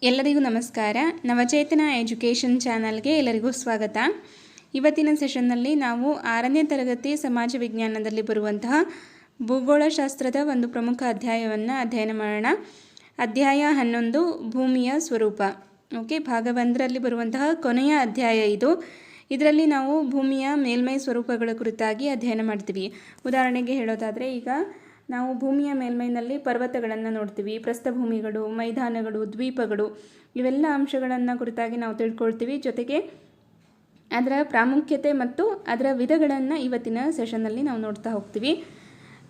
ಎಲ್ಲರಿಗೂ ನಮಸ್ಕಾರ. ನವಚೇತನ ಎಜುಕೇಷನ್ ಚಾನಲ್ಗೆ ಎಲ್ಲರಿಗೂ ಸ್ವಾಗತ. ಇವತ್ತಿನ ಸೆಷನ್ನಲ್ಲಿ ನಾವು 6ನೇ ತರಗತಿ ಸಮಾಜ ವಿಜ್ಞಾನದಲ್ಲಿ ಬರುವಂತಹ ಭೂಗೋಳಶಾಸ್ತ್ರದ ಒಂದು ಪ್ರಮುಖ ಅಧ್ಯಾಯವನ್ನು ಅಧ್ಯಯನ ಮಾಡೋಣ. ಅಧ್ಯಾಯ 11 ಭೂಮಿಯ ಸ್ವರೂಪ. ಭಾಗ 1ರಲ್ಲಿ ಬರುವಂತಹ ಕೊನೆಯ ಅಧ್ಯಾಯ ಇದು. ಇದರಲ್ಲಿ ನಾವು ಭೂಮಿಯ ಮೇಲ್ಮೈ ಸ್ವರೂಪಗಳ ಕುರಿತಾಗಿ ಅಧ್ಯಯನ ಮಾಡ್ತೀವಿ. ಉದಾಹರಣೆಗೆ ಹೇಳೋದಾದರೆ, ಈಗ ನಾವು ಭೂಮಿಯ ಮೇಲ್ಮೈನಲ್ಲಿ ಪರ್ವತಗಳನ್ನು ನೋಡ್ತೀವಿ, ಪ್ರಸ್ಥಭೂಮಿಗಳು, ಮೈದಾನಗಳು, ದ್ವೀಪಗಳು, ಇವೆಲ್ಲ ಅಂಶಗಳನ್ನು ಕುರಿತಾಗಿ ನಾವು ತಿಳ್ಕೊಳ್ತೀವಿ. ಜೊತೆಗೆ ಅದರ ಪ್ರಾಮುಖ್ಯತೆ ಮತ್ತು ಅದರ ವಿಧಗಳನ್ನು ಇವತ್ತಿನ ಸೆಷನ್ನಲ್ಲಿ ನಾವು ನೋಡ್ತಾ ಹೋಗ್ತೀವಿ.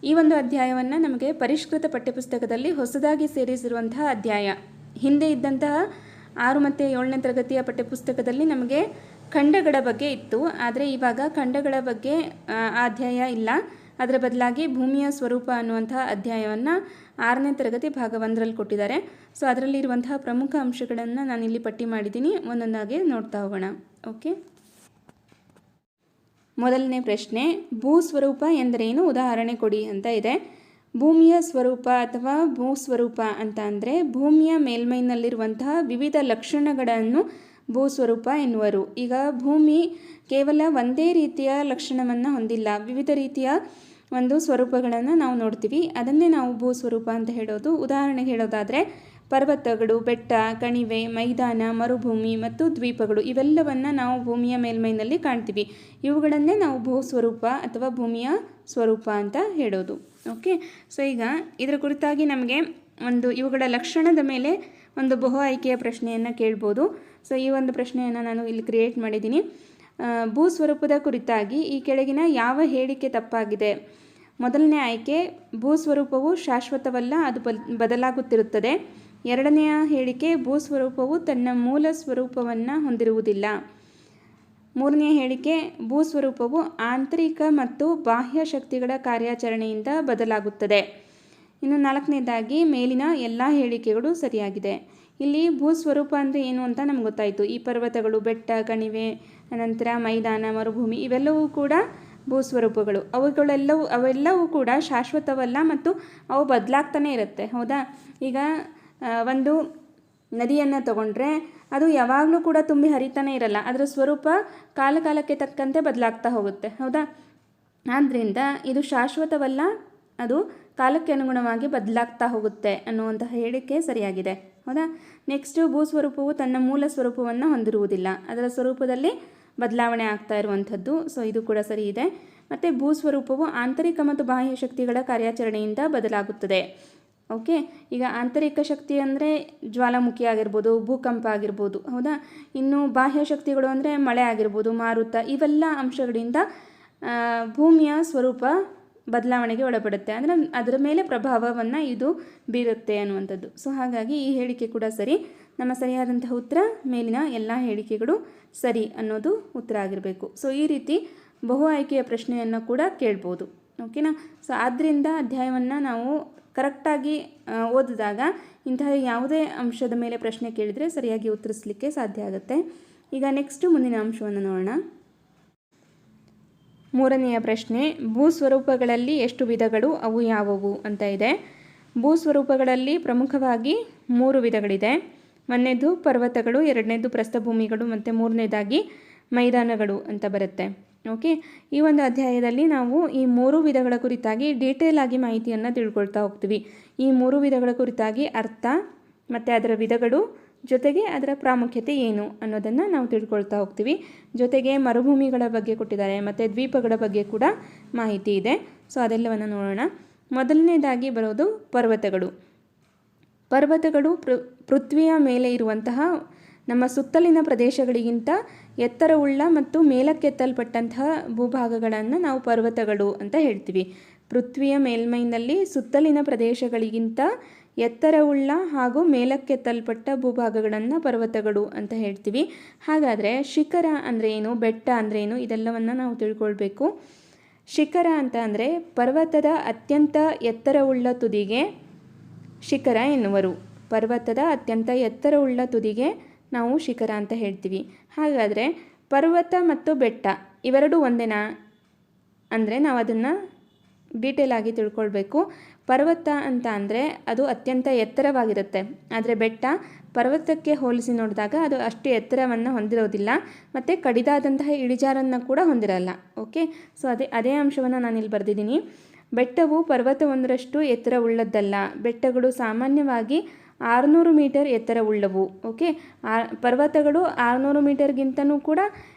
ಈ ಒಂದು ಅಧ್ಯಾಯವನ್ನು ನಮಗೆ ಪರಿಷ್ಕೃತ ಪಠ್ಯಪುಸ್ತಕದಲ್ಲಿ ಹೊಸದಾಗಿ ಸೇರಿಸಿರುವಂತಹ ಅಧ್ಯಾಯ. ಹಿಂದೆ ಇದ್ದಂತಹ 6 ಮತ್ತು 7ನೇ ತರಗತಿಯ ಪಠ್ಯಪುಸ್ತಕದಲ್ಲಿ ನಮಗೆ ಖಂಡಗಳ ಬಗ್ಗೆ ಇತ್ತು. ಆದರೆ ಇವಾಗ ಖಂಡಗಳ ಬಗ್ಗೆ ಅಧ್ಯಾಯ ಇಲ್ಲ. ಅದರ ಬದಲಾಗಿ ಭೂಮಿಯ ಸ್ವರೂಪ ಅನ್ನುವಂತಹ ಅಧ್ಯಾಯವನ್ನು 6ನೇ ತರಗತಿ ಭಾಗ 1ರಲ್ಲಿ ಕೊಟ್ಟಿದ್ದಾರೆ. ಸೊ ಅದರಲ್ಲಿರುವಂತಹ ಪ್ರಮುಖ ಅಂಶಗಳನ್ನು ನಾನಿಲ್ಲಿ ಪಟ್ಟಿ ಮಾಡಿದ್ದೀನಿ. ಒಂದೊಂದಾಗಿ ನೋಡ್ತಾ ಹೋಗೋಣ. ಮೊದಲನೇ ಪ್ರಶ್ನೆ, ಭೂಸ್ವರೂಪ ಎಂದರೇನು, ಉದಾಹರಣೆ ಕೊಡಿ ಅಂತ ಇದೆ. ಭೂಮಿಯ ಸ್ವರೂಪ ಅಥವಾ ಭೂಸ್ವರೂಪ ಅಂತ ಅಂದರೆ ಭೂಮಿಯ ಮೇಲ್ಮೈನಲ್ಲಿರುವಂತಹ ವಿವಿಧ ಲಕ್ಷಣಗಳನ್ನು ಭೂಸ್ವರೂಪ ಎನ್ನುವರು. ಈಗ ಭೂಮಿ ಕೇವಲ ಒಂದೇ ರೀತಿಯ ಲಕ್ಷಣವನ್ನು ಹೊಂದಿಲ್ಲ, ವಿವಿಧ ರೀತಿಯ ಒಂದು ಸ್ವರೂಪಗಳನ್ನು ನಾವು ನೋಡ್ತೀವಿ. ಅದನ್ನೇ ನಾವು ಭೂಸ್ವರೂಪ ಅಂತ ಹೇಳೋದು. ಉದಾಹರಣೆಗೆ ಹೇಳೋದಾದರೆ, ಪರ್ವತಗಳು, ಬೆಟ್ಟ, ಕಣಿವೆ, ಮೈದಾನ, ಮರುಭೂಮಿ ಮತ್ತು ದ್ವೀಪಗಳು ಇವೆಲ್ಲವನ್ನು ನಾವು ಭೂಮಿಯ ಮೇಲ್ಮೈನಲ್ಲಿ ಕಾಣ್ತೀವಿ. ಇವುಗಳನ್ನೇ ನಾವು ಭೂಸ್ವರೂಪ ಅಥವಾ ಭೂಮಿಯ ಸ್ವರೂಪ ಅಂತ ಹೇಳೋದು. ಸೊ ಈಗ ಇದರ ಕುರಿತಾಗಿ ನಮಗೆ ಇವುಗಳ ಲಕ್ಷಣದ ಮೇಲೆ ಒಂದು ಬಹು ಆಯ್ಕೆಯ ಪ್ರಶ್ನೆಯನ್ನು ಕೇಳ್ಬೋದು. ಸೊ ಈ ಒಂದು ಪ್ರಶ್ನೆಯನ್ನು ನಾನು ಇಲ್ಲಿ ಕ್ರಿಯೇಟ್ ಮಾಡಿದ್ದೀನಿ. ಭೂಸ್ವರೂಪದ ಕುರಿತಾಗಿ ಈ ಕೆಳಗಿನ ಯಾವ ಹೇಳಿಕೆ ತಪ್ಪಾಗಿದೆ? ಮೊದಲನೇ ಆಯ್ಕೆ, ಭೂಸ್ವರೂಪವು ಶಾಶ್ವತವಲ್ಲ, ಅದು ಬದಲಾಗುತ್ತಿರುತ್ತದೆ. ಎರಡನೆಯ ಹೇಳಿಕೆ, ಭೂಸ್ವರೂಪವು ತನ್ನ ಮೂಲ ಸ್ವರೂಪವನ್ನು ಹೊಂದಿರುವುದಿಲ್ಲ. ಮೂರನೇ ಹೇಳಿಕೆ, ಭೂಸ್ವರೂಪವು ಆಂತರಿಕ ಮತ್ತು ಬಾಹ್ಯ ಶಕ್ತಿಗಳ ಕಾರ್ಯಾಚರಣೆಯಿಂದ ಬದಲಾಗುತ್ತದೆ. ಇನ್ನು ನಾಲ್ಕನೇದಾಗಿ, ಮೇಲಿನ ಎಲ್ಲ ಹೇಳಿಕೆಗಳು ಸರಿಯಾಗಿದೆ. ಇಲ್ಲಿ ಭೂಸ್ವರೂಪ ಅಂದರೆ ಏನು ಅಂತ ನಮ್ಗೆ ಗೊತ್ತಾಯಿತು. ಈ ಪರ್ವತಗಳು, ಬೆಟ್ಟ, ಕಣಿವೆ, ನಂತರ ಮೈದಾನ, ಮರುಭೂಮಿ ಇವೆಲ್ಲವೂ ಕೂಡ ಭೂಸ್ವರೂಪಗಳು. ಅವೆಲ್ಲವೂ ಕೂಡ ಶಾಶ್ವತವಲ್ಲ ಮತ್ತು ಅವು ಬದಲಾಗ್ತಾನೆ ಇರುತ್ತೆ. ಹೌದಾ? ಈಗ ಒಂದು ನದಿಯನ್ನು ತಗೊಂಡ್ರೆ ಅದು ಯಾವಾಗಲೂ ಕೂಡ ತುಂಬಿ ಹರಿತಾನೆ ಇರಲ್ಲ. ಅದರ ಸ್ವರೂಪ ಕಾಲಕ್ಕೆ ತಕ್ಕಂತೆ ಬದಲಾಗ್ತಾ ಹೋಗುತ್ತೆ. ಹೌದಾ? ಆದ್ದರಿಂದ ಇದು ಶಾಶ್ವತವಲ್ಲ, ಅದು ಕಾಲಕ್ಕೆ ಅನುಗುಣವಾಗಿ ಬದಲಾಗ್ತಾ ಹೋಗುತ್ತೆ ಅನ್ನುವಂತಹ ಹೇಳಿಕೆ ಸರಿಯಾಗಿದೆ. ಹೌದಾ? ನೆಕ್ಸ್ಟು, ಭೂಸ್ವರೂಪವು ತನ್ನ ಮೂಲ ಸ್ವರೂಪವನ್ನು ಹೊಂದಿರುವುದಿಲ್ಲ, ಅದರ ಸ್ವರೂಪದಲ್ಲಿ ಬದಲಾವಣೆ ಆಗ್ತಾ ಇರುವಂಥದ್ದು. ಸೊ ಇದು ಕೂಡ ಸರಿ ಇದೆ. ಮತ್ತು ಭೂಸ್ವರೂಪವು ಆಂತರಿಕ ಮತ್ತು ಬಾಹ್ಯ ಶಕ್ತಿಗಳ ಕಾರ್ಯಾಚರಣೆಯಿಂದ ಬದಲಾಗುತ್ತದೆ. ಈಗ ಆಂತರಿಕ ಶಕ್ತಿ ಅಂದರೆ ಜ್ವಾಲಾಮುಖಿ ಆಗಿರ್ಬೋದು, ಭೂಕಂಪ ಆಗಿರ್ಬೋದು. ಹೌದಾ? ಇನ್ನು ಬಾಹ್ಯ ಶಕ್ತಿಗಳು ಅಂದರೆ ಮಳೆ ಆಗಿರ್ಬೋದು, ಮಾರುತ, ಇವೆಲ್ಲ ಅಂಶಗಳಿಂದ ಭೂಮಿಯ ಸ್ವರೂಪ ಬದಲಾವಣೆಗೆ ಒಳಪಡುತ್ತೆ. ಅಂದರೆ ಅದರ ಮೇಲೆ ಪ್ರಭಾವವನ್ನು ಇದು ಬೀರುತ್ತೆ ಅನ್ನುವಂಥದ್ದು. ಸೊ ಹಾಗಾಗಿ ಈ ಹೇಳಿಕೆ ಕೂಡ ಸರಿ. ನಮ್ಮ ಸರಿಯಾದಂತಹ ಉತ್ತರ ಮೇಲಿನ ಎಲ್ಲ ಹೇಳಿಕೆಗಳು ಸರಿ ಅನ್ನೋದು ಉತ್ತರ ಆಗಿರಬೇಕು. ಸೊ ಈ ರೀತಿ ಬಹು ಆಯ್ಕೆಯ ಪ್ರಶ್ನೆಯನ್ನು ಕೂಡ ಕೇಳ್ಬೋದು. ಓಕೆನಾ? ಸೊ ಆದ್ದರಿಂದ ಅಧ್ಯಾಯವನ್ನು ನಾವು ಕರೆಕ್ಟಾಗಿ ಓದಿದಾಗ ಇಂತಹ ಯಾವುದೇ ಅಂಶದ ಮೇಲೆ ಪ್ರಶ್ನೆ ಕೇಳಿದರೆ ಸರಿಯಾಗಿ ಉತ್ತರಿಸಲಿಕ್ಕೆ ಸಾಧ್ಯ ಆಗುತ್ತೆ. ಈಗ ನೆಕ್ಸ್ಟು ಮುಂದಿನ ಅಂಶವನ್ನು ನೋಡೋಣ. ಮೂರನೆಯ ಪ್ರಶ್ನೆ, ಭೂಸ್ವರೂಪಗಳಲ್ಲಿ ಎಷ್ಟು ವಿಧಗಳು, ಅವು ಯಾವುವು ಅಂತ ಇದೆ. ಭೂಸ್ವರೂಪಗಳಲ್ಲಿ ಪ್ರಮುಖವಾಗಿ 3 ವಿಧಗಳಿದೆ. ಒಂದನೇದು ಪರ್ವತಗಳು, ಎರಡನೇದು ಪ್ರಸ್ಥಭೂಮಿಗಳು ಮತ್ತು ಮೂರನೇದಾಗಿ ಮೈದಾನಗಳು ಅಂತ ಬರುತ್ತೆ. ಈ ಒಂದು ಅಧ್ಯಾಯದಲ್ಲಿ ನಾವು ಈ 3 ವಿಧಗಳ ಕುರಿತಾಗಿ ಡೀಟೇಲ್ ಆಗಿ ಮಾಹಿತಿಯನ್ನು ತಿಳ್ಕೊಳ್ತಾ ಹೋಗ್ತೀವಿ. ಈ 3 ವಿಧಗಳ ಕುರಿತಾಗಿ ಅರ್ಥ ಮತ್ತು ಅದರ ವಿಧಗಳು, ಜೊತೆಗೆ ಅದರ ಪ್ರಾಮುಖ್ಯತೆ ಏನು ಅನ್ನೋದನ್ನು ನಾವು ತಿಳ್ಕೊಳ್ತಾ ಹೋಗ್ತೀವಿ. ಜೊತೆಗೆ ಮರುಭೂಮಿಗಳ ಬಗ್ಗೆ ಕೊಟ್ಟಿದ್ದಾರೆ ಮತ್ತು ದ್ವೀಪಗಳ ಬಗ್ಗೆ ಕೂಡ ಮಾಹಿತಿ ಇದೆ. ಸೊ ಅದೆಲ್ಲವನ್ನು ನೋಡೋಣ. ಮೊದಲನೇದಾಗಿ ಬರೋದು ಪರ್ವತಗಳು. ಪರ್ವತಗಳು ಪೃಥ್ವಿಯ ಮೇಲೆ ಇರುವಂತಹ ನಮ್ಮ ಸುತ್ತಲಿನ ಪ್ರದೇಶಗಳಿಗಿಂತ ಎತ್ತರವುಳ್ಳ ಮತ್ತು ಮೇಲಕ್ಕೆತ್ತಲ್ಪಟ್ಟಂತಹ ಭೂಭಾಗಗಳನ್ನು ನಾವು ಪರ್ವತಗಳು ಅಂತ ಹೇಳ್ತೀವಿ. ಪೃಥ್ವಿಯ ಮೇಲ್ಮೈನಲ್ಲಿ ಸುತ್ತಲಿನ ಪ್ರದೇಶಗಳಿಗಿಂತ ಎತ್ತರವುಳ್ಳ ಹಾಗೂ ಮೇಲಕ್ಕೆತ್ತಲ್ಪಟ್ಟ ಭೂಭಾಗಗಳನ್ನು ಪರ್ವತಗಳು ಅಂತ ಹೇಳ್ತೀವಿ. ಹಾಗಾದರೆ ಶಿಖರ ಅಂದರೆ ಏನು, ಬೆಟ್ಟ ಅಂದರೆ ಏನು, ಇದೆಲ್ಲವನ್ನು ನಾವು ತಿಳ್ಕೊಳ್ಬೇಕು. ಶಿಖರ ಅಂತ ಅಂದರೆ ಪರ್ವತದ ಅತ್ಯಂತ ಎತ್ತರವುಳ್ಳ ತುದಿಗೆ ಶಿಖರ ಎನ್ನುವರು. ಪರ್ವತದ ಅತ್ಯಂತ ಎತ್ತರವುಳ್ಳ ತುದಿಗೆ ನಾವು ಶಿಖರ ಅಂತ ಹೇಳ್ತೀವಿ. ಹಾಗಾದರೆ ಪರ್ವತ ಮತ್ತು ಬೆಟ್ಟ ಇವೆರಡೂ ಒಂದೇನಾ ಅಂದರೆ ನಾವು ಅದನ್ನು ಡೀಟೇಲ್ ಆಗಿ ತಿಳ್ಕೊಳ್ಬೇಕು. ಪರ್ವತ ಅಂತ ಅಂದರೆ ಅದು ಅತ್ಯಂತ ಎತ್ತರವಾಗಿರುತ್ತೆ, ಆದರೆ ಬೆಟ್ಟ ಪರ್ವತಕ್ಕೆ ಹೋಲಿಸಿ ನೋಡಿದಾಗ ಅದು ಅಷ್ಟು ಎತ್ತರವನ್ನು ಹೊಂದಿರೋದಿಲ್ಲ ಮತ್ತು ಕಡಿದಾದಂತಹ ಇಳಿಜಾರನ್ನು ಕೂಡ ಹೊಂದಿರಲ್ಲ. ಓಕೆ, ಸೊ ಅದೇ ಅಂಶವನ್ನು ನಾನಿಲ್ಲಿ ಬರೆದಿದ್ದೀನಿ. ಬೆಟ್ಟವು ಪರ್ವತವೊಂದರಷ್ಟು ಎತ್ತರವುಳ್ಳದ್ದಲ್ಲ. ಬೆಟ್ಟಗಳು ಸಾಮಾನ್ಯವಾಗಿ 600 ಮೀಟರ್ ಎತ್ತರವುಳ್ಳವು. ಓಕೆ, ಪರ್ವತಗಳು 600 ಮೀಟರ್ಗಿಂತನೂ ಕೂಡ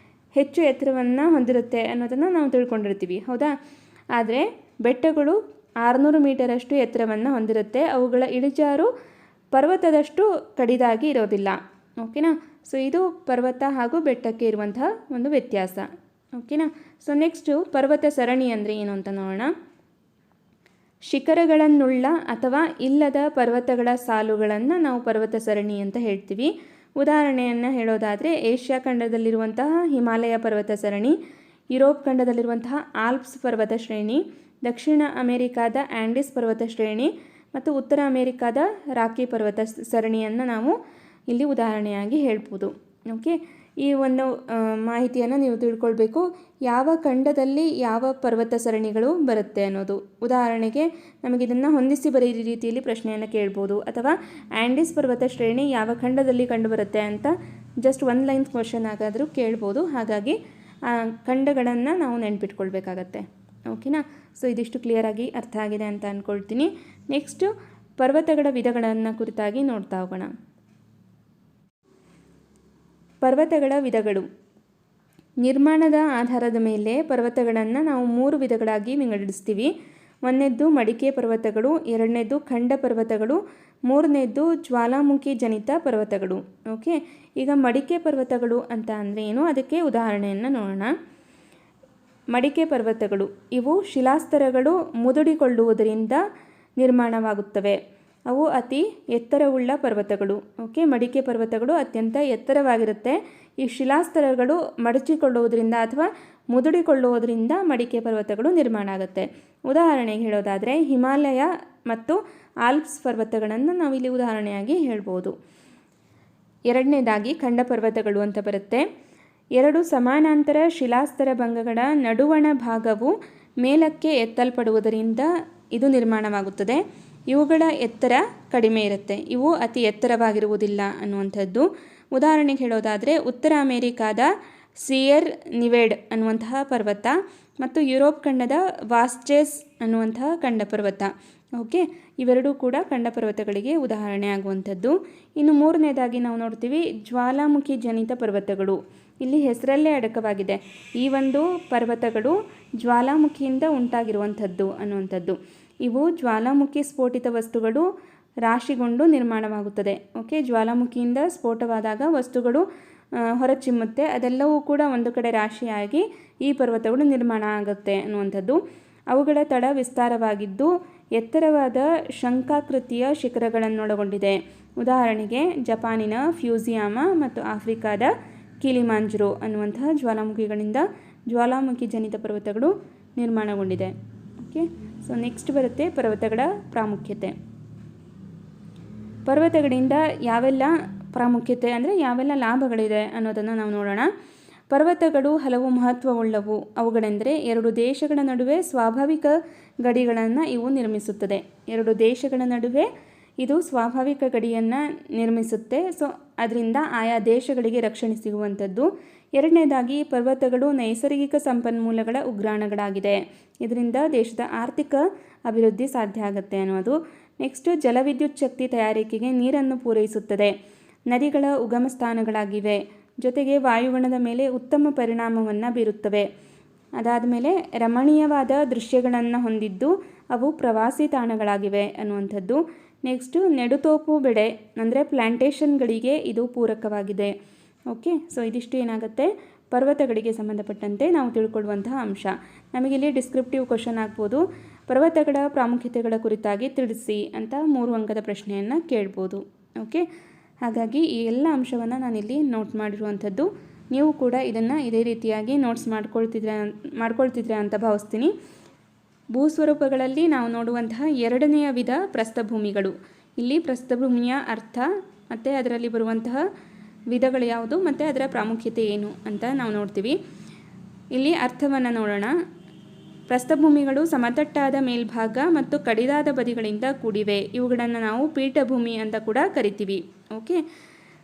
ಹೆಚ್ಚು ಎತ್ತರವನ್ನು ಹೊಂದಿರುತ್ತೆ ಅನ್ನೋದನ್ನು ನಾವು ತಿಳ್ಕೊಂಡಿರ್ತೀವಿ, ಹೌದಾ? ಆದರೆ ಬೆಟ್ಟಗಳು 600 ಮೀಟರಷ್ಟು ಎತ್ತರವನ್ನು ಹೊಂದಿರುತ್ತೆ. ಅವುಗಳ ಇಳಿಜಾರು ಪರ್ವತದಷ್ಟು ಕಡಿದಾಗಿ ಇರೋದಿಲ್ಲ. ಓಕೆನಾ? ಸೊ ಇದು ಪರ್ವತ ಹಾಗೂ ಬೆಟ್ಟಕ್ಕೆ ಇರುವಂತಹ ಒಂದು ವ್ಯತ್ಯಾಸ. ಓಕೆನಾ? ಸೊ ನೆಕ್ಸ್ಟು ಪರ್ವತ ಸರಣಿ ಅಂದರೆ ಏನು ಅಂತ ನೋಡೋಣ. ಶಿಖರಗಳನ್ನುಳ್ಳ ಅಥವಾ ಇಲ್ಲದ ಪರ್ವತಗಳ ಸಾಲುಗಳನ್ನು ನಾವು ಪರ್ವತ ಸರಣಿ ಅಂತ ಹೇಳ್ತೀವಿ. ಉದಾಹರಣೆಯನ್ನು ಹೇಳೋದಾದರೆ ಏಷ್ಯಾ ಖಂಡದಲ್ಲಿರುವಂತಹ ಹಿಮಾಲಯ ಪರ್ವತ ಸರಣಿ, ಯುರೋಪ್ ಖಂಡದಲ್ಲಿರುವಂತಹ ಆಲ್ಪ್ಸ್ ಪರ್ವತ ಶ್ರೇಣಿ, ದಕ್ಷಿಣ ಅಮೆರಿಕಾದ ಆ್ಯಂಡಿಸ್ ಪರ್ವತ ಶ್ರೇಣಿ ಮತ್ತು ಉತ್ತರ ಅಮೆರಿಕಾದ ರಾಕಿ ಪರ್ವತ ಸರಣಿಯನ್ನು ನಾವು ಇಲ್ಲಿ ಉದಾಹರಣೆಯಾಗಿ ಹೇಳ್ಬೋದು. ಓಕೆ, ಈ ಒಂದು ಮಾಹಿತಿಯನ್ನು ನೀವು ತಿಳ್ಕೊಳ್ಬೇಕು. ಯಾವ ಖಂಡದಲ್ಲಿ ಯಾವ ಪರ್ವತ ಸರಣಿಗಳು ಬರುತ್ತೆ ಅನ್ನೋದು. ಉದಾಹರಣೆಗೆ ನಮಗಿದನ್ನು ಹೊಂದಿಸಿ ಬರೀ ರೀತಿಯಲ್ಲಿ ಪ್ರಶ್ನೆಯನ್ನು ಕೇಳ್ಬೋದು, ಅಥವಾ ಆ್ಯಂಡಿಸ್ ಪರ್ವತ ಶ್ರೇಣಿ ಯಾವ ಖಂಡದಲ್ಲಿ ಕಂಡುಬರುತ್ತೆ ಅಂತ ಜಸ್ಟ್ 1 ಲೈನ್ ಕ್ವಶನ್ ಆಗಾದರೂ ಕೇಳ್ಬೋದು. ಹಾಗಾಗಿ ಆ ಖಂಡಗಳನ್ನು ನಾವು ನೆನ್ಪಿಟ್ಕೊಳ್ಬೇಕಾಗತ್ತೆ. ಓಕೆನಾ? ಸೊ ಇದಿಷ್ಟು ಕ್ಲಿಯರಾಗಿ ಅರ್ಥ ಆಗಿದೆ ಅಂತ ಅಂದ್ಕೊಳ್ತೀನಿ. ನೆಕ್ಸ್ಟು ಪರ್ವತಗಳ ವಿಧಗಳನ್ನು ಕುರಿತಾಗಿ ನೋಡ್ತಾ ಹೋಗೋಣ. ಪರ್ವತಗಳ ವಿಧಗಳು. ನಿರ್ಮಾಣದ ಆಧಾರದ ಮೇಲೆ ಪರ್ವತಗಳನ್ನು ನಾವು 3 ವಿಧಗಳಾಗಿ ವಿಂಗಡಿಸ್ತೀವಿ. ಒಂದನೇದ್ದು ಮಡಿಕೆ ಪರ್ವತಗಳು, ಎರಡನೇದ್ದು ಖಂಡ ಪರ್ವತಗಳು, ಮೂರನೇದ್ದು ಜ್ವಾಲಾಮುಖಿ ಜನಿತ ಪರ್ವತಗಳು. ಓಕೆ, ಈಗ ಮಡಿಕೆ ಪರ್ವತಗಳು ಅಂತ ಅಂದರೆ ಏನು, ಅದಕ್ಕೆ ಉದಾಹರಣೆಯನ್ನು ನೋಡೋಣ. ಮಡಿಕೆ ಪರ್ವತಗಳು ಇವು ಶಿಲಾಸ್ತರಗಳು ಮುದುಡಿಕೊಳ್ಳುವುದರಿಂದ ನಿರ್ಮಾಣವಾಗುತ್ತವೆ. ಅವು ಅತಿ ಎತ್ತರವುಳ್ಳ ಪರ್ವತಗಳು. ಓಕೆ, ಮಡಿಕೆ ಪರ್ವತಗಳು ಅತ್ಯಂತ ಎತ್ತರವಾಗಿರುತ್ತೆ. ಈ ಶಿಲಾಸ್ತರಗಳು ಮಡಚಿಕೊಳ್ಳುವುದರಿಂದ ಅಥವಾ ಮುದುಡಿಕೊಳ್ಳುವುದರಿಂದ ಮಡಿಕೆ ಪರ್ವತಗಳು ನಿರ್ಮಾಣ ಆಗುತ್ತೆ. ಉದಾಹರಣೆಗೆ ಹೇಳೋದಾದರೆ ಹಿಮಾಲಯ ಮತ್ತು ಆಲ್ಪ್ಸ್ ಪರ್ವತಗಳನ್ನು ನಾವಿಲ್ಲಿ ಉದಾಹರಣೆಯಾಗಿ ಹೇಳ್ಬೋದು. ಎರಡನೇದಾಗಿ ಖಂಡ ಪರ್ವತಗಳು ಅಂತ ಬರುತ್ತೆ. 2 ಸಮಾನಾಂತರ ಶಿಲಾಸ್ತರ ಭಂಗಗಳ ನಡುವಣ ಭಾಗವು ಮೇಲಕ್ಕೆ ಎತ್ತಲ್ಪಡುವುದರಿಂದ ಇದು ನಿರ್ಮಾಣವಾಗುತ್ತದೆ. ಇವುಗಳ ಎತ್ತರ ಕಡಿಮೆ ಇರುತ್ತೆ, ಇವು ಅತಿ ಎತ್ತರವಾಗಿರುವುದಿಲ್ಲ ಅನ್ನುವಂಥದ್ದು. ಉದಾಹರಣೆಗೆ ಹೇಳೋದಾದರೆ ಉತ್ತರ ಅಮೆರಿಕಾದ ಸಿಯರ್ ನಿವೆಡ್ ಅನ್ನುವಂತಹ ಪರ್ವತ ಮತ್ತು ಯುರೋಪ್ ಖಂಡದ ವಾಸ್ಚೆಸ್ ಅನ್ನುವಂತಹ ಖಂಡ ಪರ್ವತ. ಓಕೆ, ಇವೆರಡೂ ಕೂಡ ಖಂಡ ಪರ್ವತಗಳಿಗೆ ಉದಾಹರಣೆ ಆಗುವಂಥದ್ದು. ಇನ್ನು ಮೂರನೇದಾಗಿ ನಾವು ನೋಡ್ತೀವಿ ಜ್ವಾಲಾಮುಖಿ ಜನಿತ ಪರ್ವತಗಳು. ಇಲ್ಲಿ ಹೆಸರಲ್ಲೇ ಅಡಕವಾಗಿದೆ, ಈ ಒಂದು ಪರ್ವತಗಳು ಜ್ವಾಲಾಮುಖಿಯಿಂದ ಉಂಟಾಗಿರುವಂಥದ್ದು ಅನ್ನುವಂಥದ್ದು. ಇವು ಜ್ವಾಲಾಮುಖಿ ಸ್ಫೋಟಿತ ವಸ್ತುಗಳು ರಾಶಿಗೊಂಡು ನಿರ್ಮಾಣವಾಗುತ್ತದೆ. ಓಕೆ, ಜ್ವಾಲಾಮುಖಿಯಿಂದ ಸ್ಫೋಟವಾದಾಗ ವಸ್ತುಗಳು ಹೊರಚಿಮ್ಮುತ್ತೆ, ಅದೆಲ್ಲವೂ ಕೂಡ ಒಂದು ಕಡೆ ರಾಶಿಯಾಗಿ ಈ ಪರ್ವತಗಳು ನಿರ್ಮಾಣ ಆಗುತ್ತೆ ಅನ್ನುವಂಥದ್ದು. ಅವುಗಳ ತಡ ವಿಸ್ತಾರವಾಗಿದ್ದು ಎತ್ತರವಾದ ಶಂಖಾಕೃತಿಯ ಶಿಖರಗಳನ್ನೊಳಗೊಂಡಿದೆ. ಉದಾಹರಣೆಗೆ ಜಪಾನಿನ ಫ್ಯೂಜಿಯಾಮ ಮತ್ತು ಆಫ್ರಿಕಾದ ಕಿಲಿಮಾಂಜರೋ ಅನ್ನುವಂತಹ ಜ್ವಾಲಾಮುಖಿಗಳಿಂದ ಜ್ವಾಲಾಮುಖಿ ಜನಿತ ಪರ್ವತಗಳು ನಿರ್ಮಾಣಗೊಂಡಿದೆ. ಓಕೆ, ಸೊ ನೆಕ್ಸ್ಟ್ ಬರುತ್ತೆ ಪರ್ವತಗಳ ಪ್ರಾಮುಖ್ಯತೆ. ಪರ್ವತಗಳಿಂದ ಯಾವೆಲ್ಲ ಪ್ರಾಮುಖ್ಯತೆ ಅಂದರೆ ಯಾವೆಲ್ಲ ಲಾಭಗಳಿದೆ ಅನ್ನೋದನ್ನು ನಾವು ನೋಡೋಣ. ಪರ್ವತಗಳು ಹಲವು ಮಹತ್ವವುಳ್ಳವು. ಅವುಗಳೆಂದರೆ 2 ದೇಶಗಳ ನಡುವೆ ಸ್ವಾಭಾವಿಕ ಗಡಿಗಳನ್ನು ಇವು ನಿರ್ಮಿಸುತ್ತದೆ. 2 ದೇಶಗಳ ನಡುವೆ ಇದು ಸ್ವಾಭಾವಿಕ ಗಡಿಯನ್ನು ನಿರ್ಮಿಸುತ್ತೆ. ಸೊ ಅದರಿಂದ ಆಯಾ ದೇಶಗಳಿಗೆ ರಕ್ಷಣೆ ಸಿಗುವಂಥದ್ದು. ಎರಡನೇದಾಗಿ ಪರ್ವತಗಳು ನೈಸರ್ಗಿಕ ಸಂಪನ್ಮೂಲಗಳ ಉಗ್ರಾಣಗಳಾಗಿದೆ. ಇದರಿಂದ ದೇಶದ ಆರ್ಥಿಕ ಅಭಿವೃದ್ಧಿ ಸಾಧ್ಯ ಆಗುತ್ತೆ ಅನ್ನೋದು. ನೆಕ್ಸ್ಟು ಜಲವಿದ್ಯುತ್ ಶಕ್ತಿ ತಯಾರಿಕೆಗೆ ನೀರನ್ನು ಪೂರೈಸುತ್ತದೆ. ನದಿಗಳ ಉಗಮ ಸ್ಥಾನಗಳಾಗಿವೆ. ಜೊತೆಗೆ ವಾಯುಗುಣದ ಮೇಲೆ ಉತ್ತಮ ಪರಿಣಾಮವನ್ನು ಬೀರುತ್ತವೆ. ಅದಾದ ಮೇಲೆ ರಮಣೀಯವಾದ ದೃಶ್ಯಗಳನ್ನು ಹೊಂದಿದ್ದು ಅವು ಪ್ರವಾಸಿ ತಾಣಗಳಾಗಿವೆ ಅನ್ನುವಂಥದ್ದು. ನೆಕ್ಸ್ಟು ನೆಡುತೋಪು ಬೆಳೆ ಅಂದರೆ ಪ್ಲ್ಯಾಂಟೇಷನ್ಗಳಿಗೆ ಇದು ಪೂರಕವಾಗಿದೆ. ಓಕೆ, ಸೊ ಇದಿಷ್ಟು ಏನಾಗುತ್ತೆ ಪರ್ವತಗಳಿಗೆ ಸಂಬಂಧಪಟ್ಟಂತೆ ನಾವು ತಿಳ್ಕೊಳ್ಳುವಂತಹ ಅಂಶ. ನಮಗಿಲ್ಲಿ ಡಿಸ್ಕ್ರಿಪ್ಟಿವ್ ಕ್ವಶನ್ ಆಗ್ಬೋದು, ಪರ್ವತಗಳ ಪ್ರಾಮುಖ್ಯತೆಗಳ ಕುರಿತಾಗಿ ತಿಳಿಸಿ ಅಂತ 3 ಅಂಕದ ಪ್ರಶ್ನೆಯನ್ನು ಕೇಳ್ಬೋದು. ಓಕೆ, ಹಾಗಾಗಿ ಈ ಎಲ್ಲ ಅಂಶವನ್ನು ನಾನಿಲ್ಲಿ ನೋಟ್ ಮಾಡಿರುವಂಥದ್ದು. ನೀವು ಕೂಡ ಇದನ್ನು ಇದೇ ರೀತಿಯಾಗಿ ನೋಟ್ಸ್ ಮಾಡ್ಕೊಳ್ತಿದ್ರೆ ಅಂತ ಭಾವಿಸ್ತೀನಿ. ಭೂಸ್ವರೂಪಗಳಲ್ಲಿ ನಾವು ನೋಡುವಂತಹ 2ನೆಯ ವಿಧ ಪ್ರಸ್ಥಭೂಮಿಗಳು. ಇಲ್ಲಿ ಪ್ರಸ್ಥಭೂಮಿಯ ಅರ್ಥ ಮತ್ತು ಅದರಲ್ಲಿ ಬರುವಂತಹ ವಿಧಗಳು ಯಾವುದು ಮತ್ತು ಅದರ ಪ್ರಾಮುಖ್ಯತೆ ಏನು ಅಂತ ನಾವು ನೋಡ್ತೀವಿ. ಇಲ್ಲಿ ಅರ್ಥವನ್ನು ನೋಡೋಣ. ಪ್ರಸ್ಥಭೂಮಿಗಳು ಸಮತಟ್ಟಾದ ಮೇಲ್ಭಾಗ ಮತ್ತು ಕಡಿದಾದ ಬದಿಗಳಿಂದ ಕೂಡಿವೆ. ಇವುಗಳನ್ನು ನಾವು ಪೀಠಭೂಮಿ ಅಂತ ಕೂಡ ಕರಿತೀವಿ. ಓಕೆ,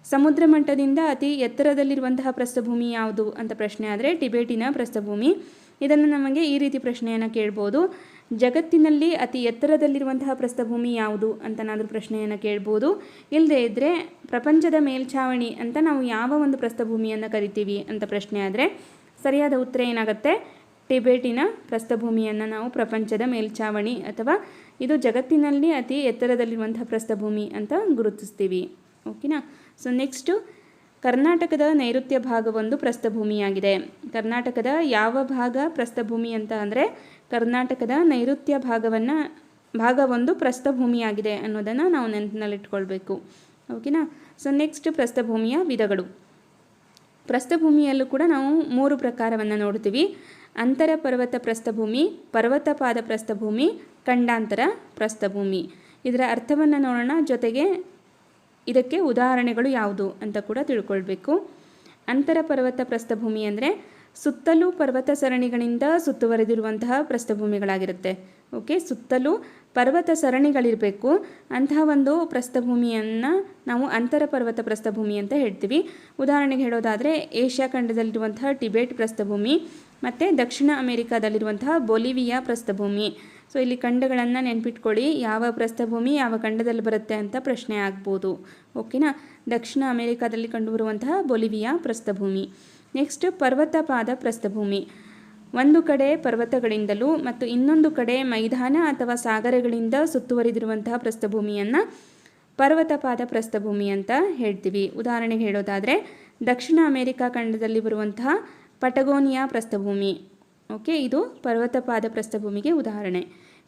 ಸಮುದ್ರ ಮಟ್ಟದಿಂದ ಅತಿ ಎತ್ತರದಲ್ಲಿರುವಂತಹ ಪ್ರಸ್ಥಭೂಮಿ ಯಾವುದು ಅಂತ ಪ್ರಶ್ನೆ ಆದರೆ ಟಿಬೇಟಿನ ಪ್ರಸ್ಥಭೂಮಿ. ಇದನ್ನು ನಮಗೆ ಈ ರೀತಿ ಪ್ರಶ್ನೆಯನ್ನು ಕೇಳ್ಬೋದು, ಜಗತ್ತಿನಲ್ಲಿ ಅತಿ ಎತ್ತರದಲ್ಲಿರುವಂತಹ ಪ್ರಸ್ಥಭೂಮಿ ಯಾವುದು ಅಂತನಾದರೂ ಪ್ರಶ್ನೆಯನ್ನು ಕೇಳ್ಬೋದು. ಇಲ್ಲದೇ ಇದ್ದರೆ ಪ್ರಪಂಚದ ಮೇಲ್ಛಾವಣಿ ಅಂತ ನಾವು ಯಾವ ಒಂದು ಪ್ರಸ್ಥಭೂಮಿಯನ್ನು ಕರಿತೀವಿ ಅಂತ ಪ್ರಶ್ನೆ ಆದರೆ ಸರಿಯಾದ ಉತ್ತರ ಏನಾಗುತ್ತೆ, ಟಿಬೇಟಿನ ಪ್ರಸ್ಥಭೂಮಿಯನ್ನು ನಾವು ಪ್ರಪಂಚದ ಮೇಲ್ಛಾವಣಿ ಅಥವಾ ಇದು ಜಗತ್ತಿನಲ್ಲಿ ಅತಿ ಎತ್ತರದಲ್ಲಿರುವಂತಹ ಪ್ರಸ್ಥಭೂಮಿ ಅಂತ ಗುರುತಿಸ್ತೀವಿ. ಓಕೆನಾ. ಸೊ ನೆಕ್ಸ್ಟು, ಕರ್ನಾಟಕದ ನೈಋತ್ಯ ಭಾಗವೊಂದು ಪ್ರಸ್ಥಭೂಮಿಯಾಗಿದೆ. ಕರ್ನಾಟಕದ ಯಾವ ಭಾಗ ಪ್ರಸ್ಥಭೂಮಿ ಅಂತ ಅಂದರೆ ಕರ್ನಾಟಕದ ನೈಋತ್ಯ ಭಾಗವೊಂದು ಪ್ರಸ್ಥಭೂಮಿಯಾಗಿದೆ ಅನ್ನೋದನ್ನು ನಾವು ನೆನಪಿನಲ್ಲಿಟ್ಕೊಳ್ಬೇಕು. ಓಕೆನಾ. ಸೊ ನೆಕ್ಸ್ಟ್, ಪ್ರಸ್ಥಭೂಮಿಯ ವಿಧಗಳು. ಪ್ರಸ್ಥಭೂಮಿಯಲ್ಲೂ ಕೂಡ ನಾವು 3 ಪ್ರಕಾರವನ್ನು ನೋಡ್ತೀವಿ. ಅಂತರ ಪರ್ವತ ಪ್ರಸ್ಥಭೂಮಿ, ಪರ್ವತಪಾದ ಪ್ರಸ್ಥಭೂಮಿ, ಖಂಡಾಂತರ ಪ್ರಸ್ಥಭೂಮಿ. ಇದರ ಅರ್ಥವನ್ನು ನೋಡೋಣ, ಜೊತೆಗೆ ಇದಕ್ಕೆ ಉದಾಹರಣೆಗಳು ಯಾವುದು ಅಂತ ಕೂಡ ತಿಳ್ಕೊಳ್ಬೇಕು. ಅಂತರ ಪರ್ವತ ಪ್ರಸ್ಥಭೂಮಿ ಅಂದರೆ ಸುತ್ತಲೂ ಪರ್ವತ ಸರಣಿಗಳಿಂದ ಸುತ್ತುವರೆದಿರುವಂತಹ ಪ್ರಸ್ಥಭೂಮಿಗಳಾಗಿರುತ್ತೆ. ಓಕೆ, ಸುತ್ತಲೂ ಪರ್ವತ ಸರಣಿಗಳಿರಬೇಕು. ಅಂತಹ ಒಂದು ಪ್ರಸ್ಥಭೂಮಿಯನ್ನು ನಾವು ಅಂತರ ಪರ್ವತ ಪ್ರಸ್ಥಭೂಮಿ ಅಂತ ಹೇಳ್ತೀವಿ. ಉದಾಹರಣೆಗೆ ಹೇಳೋದಾದರೆ ಏಷ್ಯಾ ಖಂಡದಲ್ಲಿರುವಂತಹ ಟಿಬೇಟ್ ಪ್ರಸ್ಥಭೂಮಿ ಮತ್ತು ದಕ್ಷಿಣ ಅಮೆರಿಕಾದಲ್ಲಿರುವಂತಹ ಬೊಲಿವಿಯಾ ಪ್ರಸ್ಥಭೂಮಿ. ಸೊ ಇಲ್ಲಿ ಖಂಡಗಳನ್ನು ನೆನ್ಪಿಟ್ಕೊಳ್ಳಿ, ಯಾವ ಪ್ರಸ್ಥಭೂಮಿ ಯಾವ ಖಂಡದಲ್ಲಿ ಬರುತ್ತೆ ಅಂತ ಪ್ರಶ್ನೆ ಆಗ್ಬೋದು. ಓಕೆನಾ. ದಕ್ಷಿಣ ಅಮೆರಿಕಾದಲ್ಲಿ ಕಂಡುಬರುವಂತಹ ಬೊಲಿವಿಯಾ ಪ್ರಸ್ಥಭೂಮಿ. ನೆಕ್ಸ್ಟ್, ಪರ್ವತಪಾದ ಪ್ರಸ್ಥಭೂಮಿ. ಒಂದು ಕಡೆ ಪರ್ವತಗಳಿಂದಲೂ ಮತ್ತು ಇನ್ನೊಂದು ಕಡೆ ಮೈದಾನ ಅಥವಾ ಸಾಗರಗಳಿಂದ ಸುತ್ತುವರಿದಿರುವಂತಹ ಪ್ರಸ್ಥಭೂಮಿಯನ್ನು ಪರ್ವತಪಾದ ಪ್ರಸ್ಥಭೂಮಿ ಅಂತ ಹೇಳ್ತೀವಿ. ಉದಾಹರಣೆಗೆ ಹೇಳೋದಾದರೆ ದಕ್ಷಿಣ ಅಮೆರಿಕಾ ಖಂಡದಲ್ಲಿ ಬರುವಂತಹ ಪಟಗೋನಿಯಾ ಪ್ರಸ್ಥಭೂಮಿ. ಓಕೆ, ಇದು ಪರ್ವತಪಾದ ಪ್ರಸ್ಥಭೂಮಿಗೆ ಉದಾಹರಣೆ.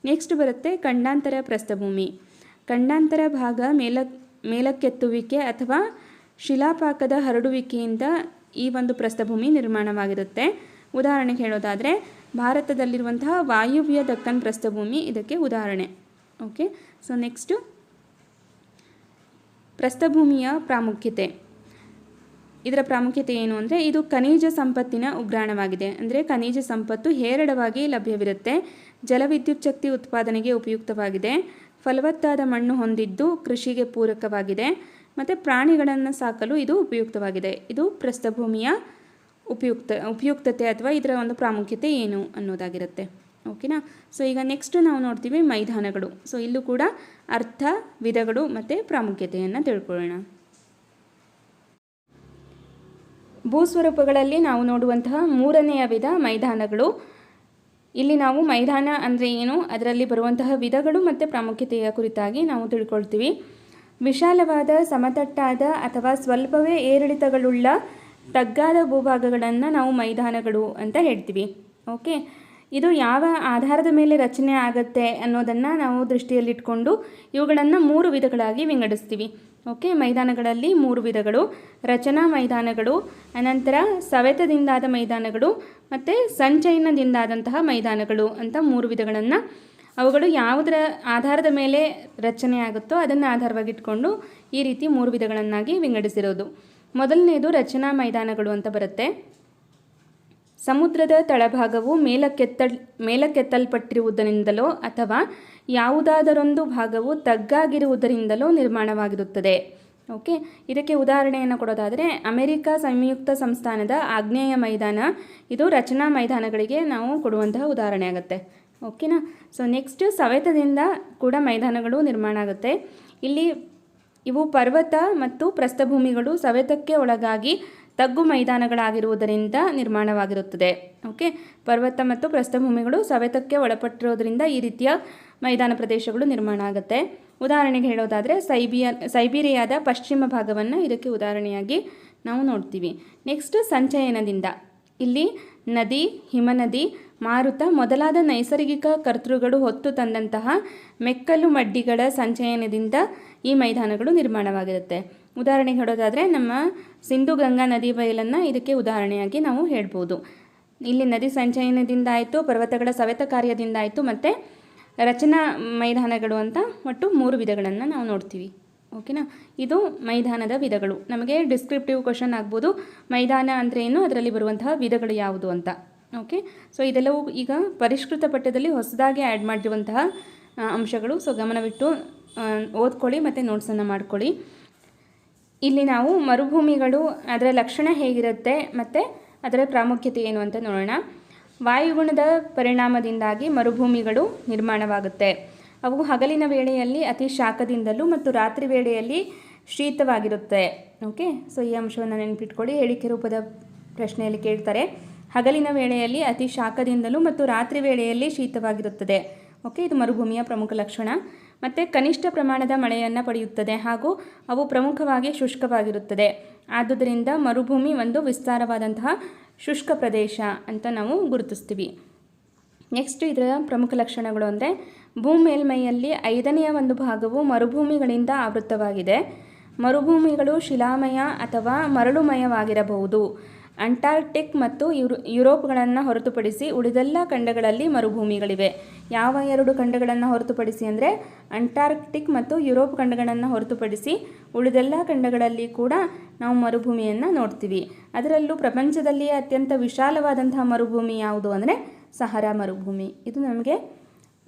ನೆಕ್ಸ್ಟ್ ಬರುತ್ತೆ ಖಂಡಾಂತರ ಪ್ರಸ್ಥಭೂಮಿ. ಖಂಡಾಂತರ ಭಾಗ ಮೇಲಕ್ಕೆತ್ತುವಿಕೆ ಅಥವಾ ಶಿಲಾಪಾಕದ ಹರಡುವಿಕೆಯಿಂದ ಈ ಒಂದು ಪ್ರಸ್ಥಭೂಮಿ ನಿರ್ಮಾಣವಾಗಿರುತ್ತೆ. ಉದಾಹರಣೆಗೆ ಹೇಳೋದಾದರೆ ಭಾರತದಲ್ಲಿರುವಂತಹ ವಾಯುವ್ಯ ದಕ್ಕನ್ ಪ್ರಸ್ಥಭೂಮಿ ಇದಕ್ಕೆ ಉದಾಹರಣೆ. ಓಕೆ, ಸೊ ನೆಕ್ಸ್ಟು, ಪ್ರಸ್ಥಭೂಮಿಯ ಪ್ರಾಮುಖ್ಯತೆ. ಇದರ ಪ್ರಾಮುಖ್ಯತೆ ಏನು ಅಂದರೆ ಇದು ಖನಿಜ ಸಂಪತ್ತಿನ ಉಗ್ರಾಣವಾಗಿದೆ. ಅಂದರೆ ಖನಿಜ ಸಂಪತ್ತು ಹೇರಳವಾಗಿ ಲಭ್ಯವಿರುತ್ತೆ, ಜಲವಿದ್ಯುತ್ ಶಕ್ತಿ ಉತ್ಪಾದನೆಗೆ ಉಪಯುಕ್ತವಾಗಿದೆ, ಫಲವತ್ತಾದ ಮಣ್ಣು ಹೊಂದಿದ್ದು ಕೃಷಿಗೆ ಪೂರಕವಾಗಿದೆ ಮತ್ತು ಪ್ರಾಣಿಗಳನ್ನು ಸಾಕಲು ಇದು ಉಪಯುಕ್ತವಾಗಿದೆ. ಇದು ಪ್ರಸ್ಥಭೂಮಿಯ ಉಪಯುಕ್ತತೆ ಅಥವಾ ಇದರ ಒಂದು ಪ್ರಾಮುಖ್ಯತೆ ಏನು ಅನ್ನೋದಾಗಿರುತ್ತೆ. ಓಕೆನಾ. ಸೊ ಈಗ ನೆಕ್ಸ್ಟ್ ನಾವು ನೋಡ್ತೀವಿ ಮೈದಾನಗಳು. ಸೊ ಇಲ್ಲೂ ಕೂಡ ಅರ್ಥ, ವಿಧಗಳು ಮತ್ತು ಪ್ರಾಮುಖ್ಯತೆಯನ್ನು ತಿಳ್ಕೊಳ್ಳೋಣ. ಭೂಸ್ವರೂಪಗಳಲ್ಲಿ ನಾವು ನೋಡುವಂತಹ 3ನೆಯ ವಿಧ ಮೈದಾನಗಳು. ಇಲ್ಲಿ ನಾವು ಮೈದಾನ ಅಂದರೆ ಏನು, ಅದರಲ್ಲಿ ಬರುವಂತಹ ವಿಧಗಳು ಮತ್ತು ಪ್ರಾಮುಖ್ಯತೆಯ ಕುರಿತಾಗಿ ನಾವು ತಿಳ್ಕೊಳ್ತೀವಿ. ವಿಶಾಲವಾದ ಸಮತಟ್ಟಾದ ಅಥವಾ ಸ್ವಲ್ಪವೇ ಏರಿಳಿತಗಳುಳ್ಳ ತಗ್ಗಾದ ಭೂಭಾಗಗಳನ್ನು ನಾವು ಮೈದಾನಗಳು ಅಂತ ಹೇಳ್ತೀವಿ. ಓಕೆ, ಇದು ಯಾವ ಆಧಾರದ ಮೇಲೆ ರಚನೆ ಆಗುತ್ತೆ ಅನ್ನೋದನ್ನು ನಾವು ದೃಷ್ಟಿಯಲ್ಲಿಟ್ಕೊಂಡು ಇವುಗಳನ್ನು 3 ವಿಧಗಳಾಗಿ ವಿಂಗಡಿಸ್ತೀವಿ. ಓಕೆ, ಮೈದಾನಗಳಲ್ಲಿ 3 ವಿಧಗಳು: ರಚನಾ ಮೈದಾನಗಳು, ಅನಂತರ ಸವೆತದಿಂದಾದ ಮೈದಾನಗಳು ಮತ್ತು ಸಂಚಯನದಿಂದಾದಂತಹ ಮೈದಾನಗಳು ಅಂತ 3 ವಿಧಗಳನ್ನು, ಅವುಗಳು ಯಾವುದರ ಆಧಾರದ ಮೇಲೆ ರಚನೆ ಆಗುತ್ತೋ ಅದನ್ನು ಆಧಾರವಾಗಿಟ್ಕೊಂಡು ಈ ರೀತಿ 3 ವಿಧಗಳನ್ನಾಗಿ ವಿಂಗಡಿಸಿರೋದು. ಮೊದಲನೇದು ರಚನಾ ಮೈದಾನಗಳು ಅಂತ ಬರುತ್ತೆ. ಸಮುದ್ರದ ತಳಭಾಗವು ಮೇಲಕ್ಕೆತ್ತಲ್ಪಟ್ಟಿರುವುದರಿಂದಲೋ ಅಥವಾ ಯಾವುದಾದರೊಂದು ಭಾಗವು ತಗ್ಗಾಗಿರುವುದರಿಂದಲೋ ನಿರ್ಮಾಣವಾಗಿರುತ್ತದೆ. ಓಕೆ, ಇದಕ್ಕೆ ಉದಾಹರಣೆಯನ್ನು ಕೊಡೋದಾದರೆ ಅಮೆರಿಕ ಸಂಯುಕ್ತ ಸಂಸ್ಥಾನದ ಆಗ್ನೇಯ ಮೈದಾನ, ಇದು ರಚನಾ ಮೈದಾನಗಳಿಗೆ ನಾವು ಕೊಡುವಂತಹ ಉದಾಹರಣೆ ಆಗುತ್ತೆ. ಓಕೆನಾ. ಸೊ ನೆಕ್ಸ್ಟ್, ಸವೆತದಿಂದ ಕೂಡ ಮೈದಾನಗಳು ನಿರ್ಮಾಣ ಆಗುತ್ತೆ. ಇಲ್ಲಿ ಇವು ಪರ್ವತ ಮತ್ತು ಪ್ರಸ್ಥಭೂಮಿಗಳು ಸವೆತಕ್ಕೆ ಒಳಗಾಗಿ ತಗ್ಗು ಮೈದಾನಗಳಾಗಿರುವುದರಿಂದ ನಿರ್ಮಾಣವಾಗಿರುತ್ತದೆ. ಓಕೆ, ಪರ್ವತ ಮತ್ತು ಪ್ರಸ್ಥಭೂಮಿಗಳು ಸವೆತಕ್ಕೆ ಒಳಪಟ್ಟಿರೋದ್ರಿಂದ ಈ ರೀತಿಯ ಮೈದಾನ ಪ್ರದೇಶಗಳು ನಿರ್ಮಾಣ ಆಗುತ್ತೆ. ಉದಾಹರಣೆಗೆ ಹೇಳೋದಾದರೆ ಸೈಬೀರಿಯಾದ ಪಶ್ಚಿಮ ಭಾಗವನ್ನು ಇದಕ್ಕೆ ಉದಾಹರಣೆಯಾಗಿ ನಾವು ನೋಡ್ತೀವಿ. ನೆಕ್ಸ್ಟ್, ಸಂಚಯನದಿಂದ. ಇಲ್ಲಿ ನದಿ, ಹಿಮನದಿ, ಮಾರುತ ಮೊದಲಾದ ನೈಸರ್ಗಿಕ ಕರ್ತೃಗಳು ಹೊತ್ತು ತಂದಂತಹ ಮೆಕ್ಕಲು ಮಡ್ಡಿಗಳ ಸಂಚಯನದಿಂದ ಈ ಮೈದಾನಗಳು ನಿರ್ಮಾಣವಾಗಿರುತ್ತೆ. ಉದಾಹರಣೆಗೆ ಹೇಳೋದಾದರೆ ನಮ್ಮ ಸಿಂಧು ಗಂಗಾ ನದಿ ಬಯಲನ್ನು ಇದಕ್ಕೆ ಉದಾಹರಣೆಯಾಗಿ ನಾವು ಹೇಳ್ಬೋದು. ಇಲ್ಲಿ ನದಿ ಸಂಚಯನದಿಂದ ಆಯಿತು, ಪರ್ವತಗಳ ಸವೆತ ಕಾರ್ಯದಿಂದ ಆಯಿತು ಮತ್ತು ರಚನಾ ಮೈದಾನಗಳು ಅಂತ ಒಟ್ಟು 3 ವಿಧಗಳನ್ನು ನಾವು ನೋಡ್ತೀವಿ. ಓಕೆನಾ. ಇದು ಮೈದಾನದ ವಿಧಗಳು. ನಮಗೆ ಡಿಸ್ಕ್ರಿಪ್ಟಿವ್ ಕ್ವಶನ್ ಆಗ್ಬೋದು, ಮೈದಾನ ಅಂದರೆ ಏನು, ಅದರಲ್ಲಿ ಬರುವಂತಹ ವಿಧಗಳು ಯಾವುದು ಅಂತ. ಓಕೆ, ಸೊ ಇದೆಲ್ಲವೂ ಈಗ ಪರಿಷ್ಕೃತ ಪಠ್ಯದಲ್ಲಿ ಹೊಸದಾಗಿ ಆ್ಯಡ್ ಮಾಡಿರುವಂತಹ ಅಂಶಗಳು. ಸೊ ಗಮನವಿಟ್ಟು ಓದ್ಕೊಳ್ಳಿ ಮತ್ತು ನೋಟ್ಸನ್ನು ಮಾಡ್ಕೊಳ್ಳಿ. ಇಲ್ಲಿ ನಾವು ಮರುಭೂಮಿಗಳು, ಅದರ ಲಕ್ಷಣ ಹೇಗಿರುತ್ತೆ ಮತ್ತು ಅದರ ಪ್ರಾಮುಖ್ಯತೆ ಏನು ಅಂತ ನೋಡೋಣ. ವಾಯುಗುಣದ ಪರಿಣಾಮದಿಂದಾಗಿ ಮರುಭೂಮಿಗಳು ನಿರ್ಮಾಣವಾಗುತ್ತೆ. ಅವು ಹಗಲಿನ ವೇಳೆಯಲ್ಲಿ ಅತಿ ಶಾಖದಿಂದಲೂ ಮತ್ತು ರಾತ್ರಿ ವೇಳೆಯಲ್ಲಿ ಶೀತವಾಗಿರುತ್ತೆ. ಓಕೆ, ಸೊ ಈ ಅಂಶವನ್ನು ನೆನಪಿಟ್ಕೊಳ್ಳಿ. ಹೇಳಿಕೆ ರೂಪದ ಪ್ರಶ್ನೆಯಲ್ಲಿ ಕೇಳ್ತಾರೆ. ಹಗಲಿನ ವೇಳೆಯಲ್ಲಿ ಅತಿ ಶಾಖದಿಂದಲೂ ಮತ್ತು ರಾತ್ರಿ ವೇಳೆಯಲ್ಲಿ ಶೀತವಾಗಿರುತ್ತದೆ. ಓಕೆ, ಇದು ಮರುಭೂಮಿಯ ಪ್ರಮುಖ ಲಕ್ಷಣ. ಮತ್ತು ಕನಿಷ್ಠ ಪ್ರಮಾಣದ ಮಳೆಯನ್ನು ಪಡೆಯುತ್ತದೆ ಹಾಗೂ ಅವು ಪ್ರಮುಖವಾಗಿ ಶುಷ್ಕವಾಗಿರುತ್ತದೆ. ಆದುದರಿಂದ ಮರುಭೂಮಿ ಒಂದು ವಿಸ್ತಾರವಾದಂತಹ ಶುಷ್ಕ ಪ್ರದೇಶ ಅಂತ ನಾವು ಗುರುತಿಸ್ತೀವಿ. ನೆಕ್ಸ್ಟ್ ಇದರ ಪ್ರಮುಖ ಲಕ್ಷಣಗಳು ಅಂದರೆ ಭೂಮೇಲ್ಮೈಯಲ್ಲಿ 1/5 ಭಾಗವು ಮರುಭೂಮಿಗಳಿಂದ ಆವೃತವಾಗಿದೆ. ಮರುಭೂಮಿಗಳು ಶಿಲಾಮಯ ಅಥವಾ ಮರಳುಮಯವಾಗಿರಬಹುದು. ಅಂಟಾರ್ಕ್ಟಿಕ್ ಮತ್ತು ಯುರೋಪ್ಗಳನ್ನು ಹೊರತುಪಡಿಸಿ ಉಳಿದೆಲ್ಲ ಖಂಡಗಳಲ್ಲಿ ಮರುಭೂಮಿಗಳಿವೆ. ಯಾವ 2 ಖಂಡಗಳನ್ನು ಹೊರತುಪಡಿಸಿ ಅಂದರೆ ಅಂಟಾರ್ಕ್ಟಿಕ್ ಮತ್ತು ಯುರೋಪ್ ಖಂಡಗಳನ್ನು ಹೊರತುಪಡಿಸಿ ಉಳಿದೆಲ್ಲ ಖಂಡಗಳಲ್ಲಿ ಕೂಡ ನಾವು ಮರುಭೂಮಿಯನ್ನು ನೋಡ್ತೀವಿ. ಅದರಲ್ಲೂ ಪ್ರಪಂಚದಲ್ಲಿಯೇ ಅತ್ಯಂತ ವಿಶಾಲವಾದಂತಹ ಮರುಭೂಮಿ ಯಾವುದು ಅಂದರೆ ಸಹರಾ ಮರುಭೂಮಿ. ಇದು ನಮಗೆ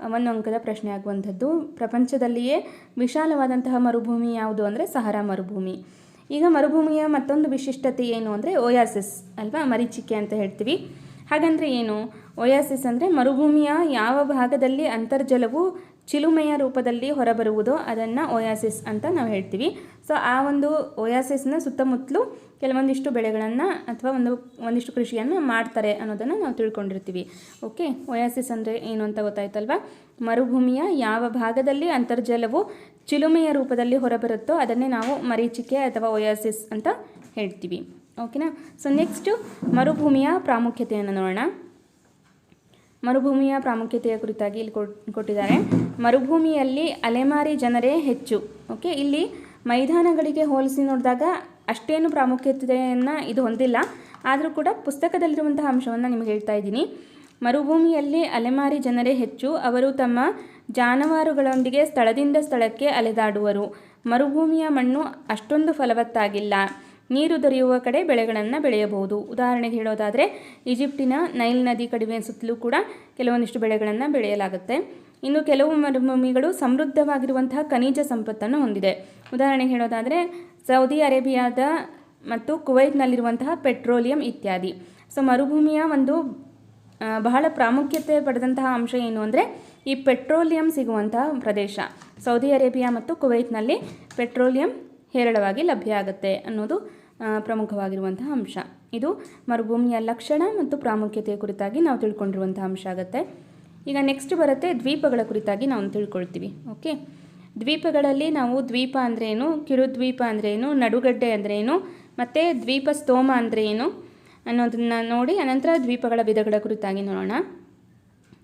1 ಅಂಕದ ಪ್ರಶ್ನೆ ಆಗುವಂಥದ್ದು. ಪ್ರಪಂಚದಲ್ಲಿಯೇ ವಿಶಾಲವಾದಂತಹ ಮರುಭೂಮಿ ಯಾವುದು ಅಂದರೆ ಸಹರಾ ಮರುಭೂಮಿ. ಈಗ ಮರುಭೂಮಿಯ ಮತ್ತೊಂದು ವಿಶಿಷ್ಟತೆ ಏನು ಅಂದರೆ ಒಯಾಸಿಸ್ ಅಲ್ವಾ, ಮರೀಚಿಕೆ ಅಂತ ಹೇಳ್ತೀವಿ. ಹಾಗಂದರೆ ಏನು? ಒಯಾಸಿಸ್ ಅಂದರೆ ಮರುಭೂಮಿಯ ಯಾವ ಭಾಗದಲ್ಲಿ ಅಂತರ್ಜಲವು ಚಿಲುಮೆಯ ರೂಪದಲ್ಲಿ ಹೊರಬರುವುದೋ ಅದನ್ನು ಒಯಾಸಿಸ್ ಅಂತ ನಾವು ಹೇಳ್ತೀವಿ. ಸೊ ಆ ಒಂದು ಒಯಾಸಿಸ್ನ ಸುತ್ತಮುತ್ತಲೂ ಕೆಲವೊಂದಿಷ್ಟು ಬೆಳೆಗಳನ್ನು ಅಥವಾ ಒಂದಿಷ್ಟು ಕೃಷಿಯನ್ನು ಮಾಡ್ತಾರೆ ಅನ್ನೋದನ್ನು ನಾವು ತಿಳ್ಕೊಂಡಿರ್ತೀವಿ. ಓಕೆ, ಒಯಾಸಿಸ್ ಅಂದರೆ ಏನು ಅಂತ ಗೊತ್ತಾಯ್ತಲ್ವಾ? ಮರುಭೂಮಿಯ ಯಾವ ಭಾಗದಲ್ಲಿ ಅಂತರ್ಜಲವು ಚಿಲುಮೆಯ ರೂಪದಲ್ಲಿ ಹೊರಬರುತ್ತೋ ಅದನ್ನೇ ನಾವು ಮರೀಚಿಕೆ ಅಥವಾ ಒಯಾಸಿಸ್ ಅಂತ ಹೇಳ್ತೀವಿ. ಓಕೆನಾ? ಸೊ ನೆಕ್ಸ್ಟು ಮರುಭೂಮಿಯ ಪ್ರಾಮುಖ್ಯತೆಯನ್ನು ನೋಡೋಣ. ಮರುಭೂಮಿಯ ಪ್ರಾಮುಖ್ಯತೆಯ ಕುರಿತಾಗಿ ಇಲ್ಲಿ ಕೊಟ್ಟಿದ್ದಾರೆ. ಮರುಭೂಮಿಯಲ್ಲಿ ಅಲೆಮಾರಿ ಜನರೇ ಹೆಚ್ಚು. ಓಕೆ, ಇಲ್ಲಿ ಮೈದಾನಗಳಿಗೆ ಹೋಲಿಸಿ ನೋಡಿದಾಗ ಅಷ್ಟೇನು ಪ್ರಾಮುಖ್ಯತೆಯನ್ನು ಇದು ಹೊಂದಿಲ್ಲ. ಆದರೂ ಕೂಡ ಪುಸ್ತಕದಲ್ಲಿರುವಂತಹ ಅಂಶವನ್ನು ನಿಮಗೆ ಹೇಳ್ತಾ ಇದ್ದೀನಿ. ಮರುಭೂಮಿಯಲ್ಲಿ ಅಲೆಮಾರಿ ಜನರೇ ಹೆಚ್ಚು. ಅವರು ತಮ್ಮ ಜಾನುವಾರುಗಳೊಂದಿಗೆ ಸ್ಥಳದಿಂದ ಸ್ಥಳಕ್ಕೆ ಅಲೆದಾಡುವರು. ಮರುಭೂಮಿಯ ಮಣ್ಣು ಅಷ್ಟೊಂದು ಫಲವತ್ತಾಗಿಲ್ಲ. ನೀರು ದೊರೆಯುವ ಕಡೆ ಬೆಳೆಗಳನ್ನು ಬೆಳೆಯಬಹುದು. ಉದಾಹರಣೆಗೆ ಹೇಳೋದಾದರೆ ಈಜಿಪ್ಟಿನ ನೈಲ್ ನದಿ ಕಡಿಮೆ ಸುತ್ತಲೂ ಕೂಡ ಕೆಲವೊಂದಿಷ್ಟು ಬೆಳೆಗಳನ್ನು ಬೆಳೆಯಲಾಗುತ್ತೆ. ಇನ್ನು ಕೆಲವು ಮರುಭೂಮಿಗಳು ಸಮೃದ್ಧವಾಗಿರುವಂತಹ ಖನಿಜ ಸಂಪತ್ತನ್ನು ಹೊಂದಿದೆ. ಉದಾಹರಣೆಗೆ ಹೇಳೋದಾದರೆ ಸೌದಿ ಅರೇಬಿಯಾದ ಮತ್ತು ಕುವೈತ್ನಲ್ಲಿರುವಂತಹ ಪೆಟ್ರೋಲಿಯಂ ಇತ್ಯಾದಿ. ಸೊ ಮರುಭೂಮಿಯ ಒಂದು ಬಹಳ ಪ್ರಾಮುಖ್ಯತೆ ಪಡೆದಂತಹ ಅಂಶ ಏನು ಅಂದರೆ ಈ ಪೆಟ್ರೋಲಿಯಂ ಸಿಗುವಂತಹ ಪ್ರದೇಶ. ಸೌದಿ ಅರೇಬಿಯಾ ಮತ್ತು ಕುವೈತ್ನಲ್ಲಿ ಪೆಟ್ರೋಲಿಯಂ ಹೇರಳವಾಗಿ ಲಭ್ಯ ಆಗುತ್ತೆ ಅನ್ನೋದು ಪ್ರಮುಖವಾಗಿರುವಂತಹ ಅಂಶ. ಇದು ಮರುಭೂಮಿಯ ಲಕ್ಷಣ ಮತ್ತು ಪ್ರಾಮುಖ್ಯತೆಯ ಕುರಿತಾಗಿ ನಾವು ತಿಳ್ಕೊಂಡಿರುವಂತಹ ಅಂಶ ಆಗುತ್ತೆ. ಈಗ ನೆಕ್ಸ್ಟ್ ಬರುತ್ತೆ ದ್ವೀಪಗಳ ಕುರಿತಾಗಿ ನಾವು ತಿಳ್ಕೊಳ್ತೀವಿ. ಓಕೆ, ದ್ವೀಪಗಳಲ್ಲಿ ನಾವು ದ್ವೀಪ ಅಂದರೆ ಏನು, ಕಿರುದ್ವೀಪ ಅಂದರೆ ಏನು, ನಡುಗಡ್ಡೆ ಅಂದರೆ ಏನು, ಮತ್ತು ದ್ವೀಪ ಸ್ತೋಮ ಅಂದರೆ ಏನು ಅನ್ನೋದನ್ನು ನೋಡಿ ಅನಂತರ ದ್ವೀಪಗಳ ವಿಧಗಳ ಕುರಿತಾಗಿ ನೋಡೋಣ.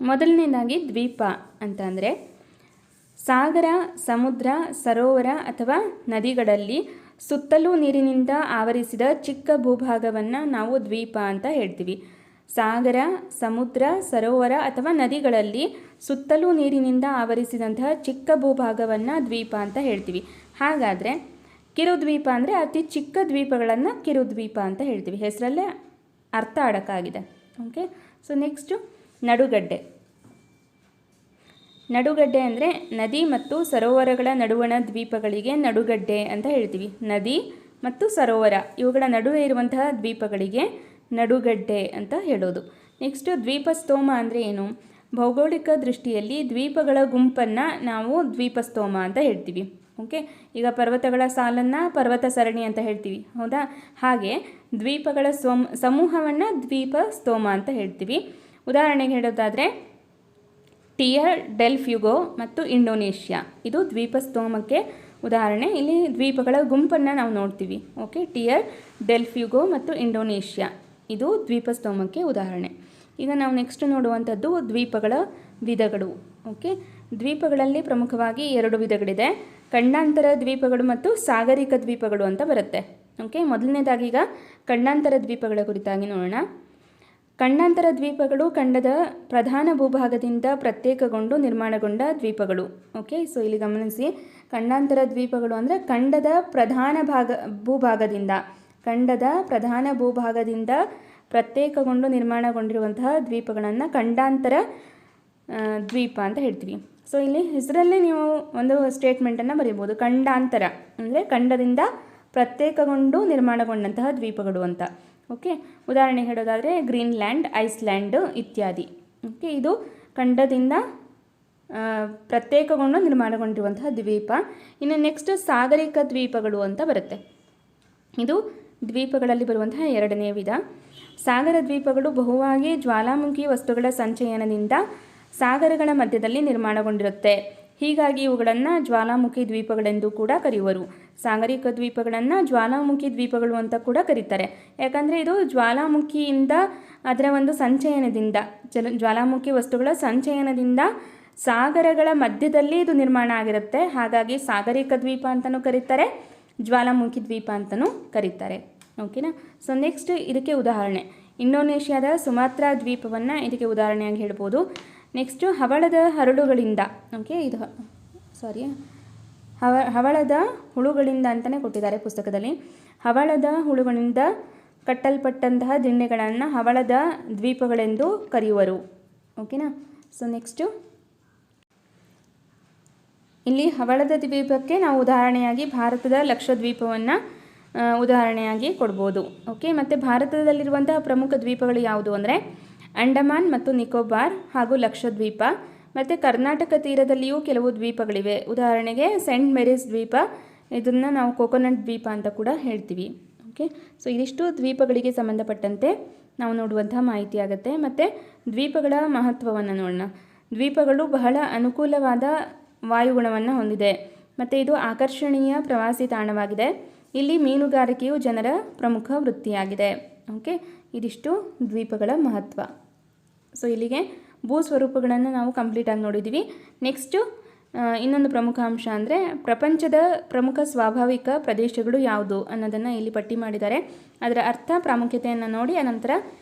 ಮೊದಲನೇದಾಗಿ ದ್ವೀಪ ಅಂತ ಅಂದರೆ ಸಾಗರ, ಸಮುದ್ರ, ಸರೋವರ ಅಥವಾ ನದಿಗಳಲ್ಲಿ ಸುತ್ತಲೂ ನೀರಿನಿಂದ ಆವರಿಸಿದ ಚಿಕ್ಕ ಭೂಭಾಗವನ್ನು ನಾವು ದ್ವೀಪ ಅಂತ ಹೇಳ್ತೀವಿ. ಸಾಗರ, ಸಮುದ್ರ, ಸರೋವರ ಅಥವಾ ನದಿಗಳಲ್ಲಿ ಸುತ್ತಲೂ ನೀರಿನಿಂದ ಆವರಿಸಿದಂತಹ ಚಿಕ್ಕ ಭೂಭಾಗವನ್ನು ದ್ವೀಪ ಅಂತ ಹೇಳ್ತೀವಿ. ಹಾಗಾದರೆ ಕಿರುದ್ವೀಪ ಅಂದರೆ ಅತಿ ಚಿಕ್ಕ ದ್ವೀಪಗಳನ್ನು ಕಿರುದ್ವೀಪ ಅಂತ ಹೇಳ್ತೀವಿ. ಹೆಸರಲ್ಲೇ ಅರ್ಥ ಅಡಕಾಗಿದೆ. ಓಕೆ, ಸೊ ನೆಕ್ಸ್ಟು ನಡುಗಡ್ಡೆ. ನಡುಗಡ್ಡೆ ಅಂದರೆ ನದಿ ಮತ್ತು ಸರೋವರಗಳ ನಡುವಣ ದ್ವೀಪಗಳಿಗೆ ನಡುಗಡ್ಡೆ ಅಂತ ಹೇಳ್ತೀವಿ. ನದಿ ಮತ್ತು ಸರೋವರ ಇವುಗಳ ನಡುವೆ ಇರುವಂತಹ ದ್ವೀಪಗಳಿಗೆ ನಡುಗಡ್ಡೆ ಅಂತ ಹೇಳೋದು. ನೆಕ್ಸ್ಟು ದ್ವೀಪಸ್ತೋಮ ಅಂದರೆ ಏನು? ಭೌಗೋಳಿಕ ದೃಷ್ಟಿಯಲ್ಲಿ ದ್ವೀಪಗಳ ಗುಂಪನ್ನು ನಾವು ದ್ವೀಪಸ್ತೋಮ ಅಂತ ಹೇಳ್ತೀವಿ. ಓಕೆ, ಈಗ ಪರ್ವತಗಳ ಸಾಲನ್ನು ಪರ್ವತ ಸರಣಿ ಅಂತ ಹೇಳ್ತೀವಿ, ಹೌದಾ? ಹಾಗೆ ದ್ವೀಪಗಳ ಸಮೂಹವನ್ನು ದ್ವೀಪಸ್ತೋಮ ಅಂತ ಹೇಳ್ತೀವಿ. ಉದಾಹರಣೆಗೆ ಹೇಳೋದಾದರೆ ಟಿಯರ್ ಡೆಲ್ ಫ್ಯೂಗೋ ಮತ್ತು ಇಂಡೋನೇಷ್ಯಾ ಇದು ದ್ವೀಪಸ್ತೋಮಕ್ಕೆ ಉದಾಹರಣೆ. ಇಲ್ಲಿ ದ್ವೀಪಗಳ ಗುಂಪನ್ನು ನಾವು ನೋಡ್ತೀವಿ. ಓಕೆ, ಟಿಯರ್ ಡೆಲ್ ಫ್ಯೂಗೋ ಮತ್ತು ಇಂಡೋನೇಷ್ಯಾ ಇದು ದ್ವೀಪಸ್ತೋಮಕ್ಕೆ ಉದಾಹರಣೆ. ಈಗ ನಾವು ನೆಕ್ಸ್ಟ್ ನೋಡುವಂಥದ್ದು ದ್ವೀಪಗಳ ವಿಧಗಳು. ಓಕೆ, ದ್ವೀಪಗಳಲ್ಲಿ ಪ್ರಮುಖವಾಗಿ 2 ವಿಧಗಳಿದೆ. ಖಂಡಾಂತರ ದ್ವೀಪಗಳು ಮತ್ತು ಸಾಗರಿಕ ದ್ವೀಪಗಳು ಅಂತ ಬರುತ್ತೆ. ಓಕೆ, ಮೊದಲನೇದಾಗಿ ಈಗ ಖಂಡಾಂತರ ದ್ವೀಪಗಳ ಕುರಿತಾಗಿ ನೋಡೋಣ. ಖಂಡಾಂತರ ದ್ವೀಪಗಳು ಖಂಡದ ಪ್ರಧಾನ ಭೂಭಾಗದಿಂದ ಪ್ರತ್ಯೇಕಗೊಂಡು ನಿರ್ಮಾಣಗೊಂಡ ದ್ವೀಪಗಳು. ಓಕೆ, ಸೊ ಇಲ್ಲಿ ಗಮನಿಸಿ, ಖಂಡಾಂತರ ದ್ವೀಪಗಳು ಅಂದರೆ ಖಂಡದ ಪ್ರಧಾನ ಭೂಭಾಗದಿಂದ ಪ್ರತ್ಯೇಕಗೊಂಡು ನಿರ್ಮಾಣಗೊಂಡಿರುವಂತಹ ದ್ವೀಪಗಳನ್ನು ಖಂಡಾಂತರ ದ್ವೀಪ ಅಂತ ಹೇಳ್ತೀವಿ. ಸೊ ಇಲ್ಲಿ ಹೆಸರಲ್ಲೇ ನೀವು ಒಂದು ಸ್ಟೇಟ್ಮೆಂಟನ್ನು ಬರೀಬೋದು, ಖಂಡಾಂತರ ಅಂದರೆ ಖಂಡದಿಂದ ಪ್ರತ್ಯೇಕಗೊಂಡು ನಿರ್ಮಾಣಗೊಂಡಂತಹ ದ್ವೀಪಗಳು ಅಂತ. ಓಕೆ, ಉದಾಹರಣೆ ಹೇಳೋದಾದರೆ ಗ್ರೀನ್ಲ್ಯಾಂಡ್, ಐಸ್ಲ್ಯಾಂಡ್ ಇತ್ಯಾದಿ. ಓಕೆ, ಇದು ಖಂಡದಿಂದ ಪ್ರತ್ಯೇಕಗೊಂಡು ನಿರ್ಮಾಣಗೊಂಡಿರುವಂತಹ ದ್ವೀಪ. ಇನ್ನು ನೆಕ್ಸ್ಟ್ ಸಾಗರಿಕ ದ್ವೀಪಗಳು ಅಂತ ಬರುತ್ತೆ. ಇದು ದ್ವೀಪಗಳಲ್ಲಿ ಬರುವಂತಹ ಎರಡನೇ ವಿಧ. ಸಾಗರ ದ್ವೀಪಗಳು ಬಹುವಾಗಿ ಜ್ವಾಲಾಮುಖಿ ವಸ್ತುಗಳ ಸಂಚಯನದಿಂದ ಸಾಗರಗಳ ಮಧ್ಯದಲ್ಲಿ ನಿರ್ಮಾಣಗೊಂಡಿರುತ್ತೆ. ಹೀಗಾಗಿ ಇವುಗಳನ್ನು ಜ್ವಾಲಾಮುಖಿ ದ್ವೀಪಗಳೆಂದು ಕೂಡ ಕರೆಯುವರು. ಸಾಗರಿಕ ದ್ವೀಪಗಳನ್ನು ಜ್ವಾಲಾಮುಖಿ ದ್ವೀಪಗಳು ಅಂತ ಕೂಡ ಕರೀತಾರೆ. ಯಾಕಂದರೆ ಇದು ಜ್ವಾಲಾಮುಖಿಯಿಂದ ಅದರ ಒಂದು ಸಂಚಯನದಿಂದ ಜ್ವಾಲಾಮುಖಿ ವಸ್ತುಗಳ ಸಂಚಯನದಿಂದ ಸಾಗರಗಳ ಮಧ್ಯದಲ್ಲಿ ಇದು ನಿರ್ಮಾಣ ಆಗಿರುತ್ತೆ. ಹಾಗಾಗಿ ಸಾಗರಿಕ ದ್ವೀಪ ಅಂತಲೂ ಕರೀತಾರೆ, ಜ್ವಾಲಾಮುಖಿ ದ್ವೀಪ ಅಂತಲೂ ಕರೀತಾರೆ. ಓಕೆನಾ. ಸೊ ನೆಕ್ಸ್ಟ್ ಇದಕ್ಕೆ ಉದಾಹರಣೆ ಇಂಡೋನೇಷ್ಯಾದ ಸುಮಾತ್ರಾ ದ್ವೀಪವನ್ನು ಇದಕ್ಕೆ ಉದಾಹರಣೆಯಾಗಿ ಹೇಳ್ಬೋದು. ನೆಕ್ಸ್ಟು ಹವಳದ ಹರಳುಗಳಿಂದ, ಓಕೆ, ಇದು ಹವಳದ ಹುಳುಗಳಿಂದ ಅಂತಲೇ ಕೊಟ್ಟಿದ್ದಾರೆ ಪುಸ್ತಕದಲ್ಲಿ. ಹವಳದ ಹುಳುಗಳಿಂದ ಕಟ್ಟಲ್ಪಟ್ಟಂತಹ ದಿಣ್ಣೆಗಳನ್ನು ಹವಳದ ದ್ವೀಪಗಳೆಂದು ಕರೆಯುವರು. ಓಕೆನಾ. ಸೊ ನೆಕ್ಸ್ಟು ಇಲ್ಲಿ ಹವಳದ ದ್ವೀಪಕ್ಕೆ ನಾವು ಉದಾಹರಣೆಯಾಗಿ ಭಾರತದ ಲಕ್ಷದ್ವೀಪವನ್ನು ಉದಾಹರಣೆಯಾಗಿ ಕೊಡ್ಬೋದು. ಓಕೆ, ಮತ್ತು ಭಾರತದಲ್ಲಿರುವಂತಹ ಪ್ರಮುಖ ದ್ವೀಪಗಳು ಯಾವುದು ಅಂದರೆ ಅಂಡಮಾನ್ ಮತ್ತು ನಿಕೋಬಾರ್ ಹಾಗೂ ಲಕ್ಷದ್ವೀಪ. ಮತ್ತು ಕರ್ನಾಟಕ ತೀರದಲ್ಲಿಯೂ ಕೆಲವು ದ್ವೀಪಗಳಿವೆ. ಉದಾಹರಣೆಗೆ ಸೆಂಟ್ ಮೇರೀಸ್ ದ್ವೀಪ, ಇದನ್ನು ನಾವು ಕೋಕೋನಟ್ ದ್ವೀಪ ಅಂತ ಕೂಡ ಹೇಳ್ತೀವಿ. ಓಕೆ, ಸೊ ಇದಿಷ್ಟು ದ್ವೀಪಗಳಿಗೆ ಸಂಬಂಧಪಟ್ಟಂತೆ ನಾವು ನೋಡುವಂತಹ ಮಾಹಿತಿ ಆಗುತ್ತೆ. ಮತ್ತು ದ್ವೀಪಗಳ ಮಹತ್ವವನ್ನು ನೋಡೋಣ. ದ್ವೀಪಗಳು ಬಹಳ ಅನುಕೂಲವಾದ ವಾಯುಗುಣವನ್ನು ಹೊಂದಿದೆ ಮತ್ತು ಇದು ಆಕರ್ಷಣೀಯ ಪ್ರವಾಸಿ ತಾಣವಾಗಿದೆ. ಇಲ್ಲಿ ಮೀನುಗಾರಿಕೆಯು ಜನರ ಪ್ರಮುಖ ವೃತ್ತಿಯಾಗಿದೆ. ಓಕೆ, ಇದಿಷ್ಟು ದ್ವೀಪಗಳ ಮಹತ್ವ. ಸೊ ಇಲ್ಲಿಗೆ ಭೂಸ್ವರೂಪಗಳನ್ನು ನಾವು ಕಂಪ್ಲೀಟಾಗಿ ನೋಡಿದ್ದೀವಿ. ನೆಕ್ಸ್ಟು ಇನ್ನೊಂದು ಪ್ರಮುಖ ಅಂಶ ಅಂದರೆ ಪ್ರಪಂಚದ ಪ್ರಮುಖ ಸ್ವಾಭಾವಿಕ ಪ್ರದೇಶಗಳು ಯಾವುದು ಅನ್ನೋದನ್ನು ಇಲ್ಲಿ ಪಟ್ಟಿ ಮಾಡಿದ್ದಾರೆ. ಅದರ ಅರ್ಥ ಪ್ರಾಮುಖ್ಯತೆಯನ್ನು ನೋಡಿ ಅನಂತರ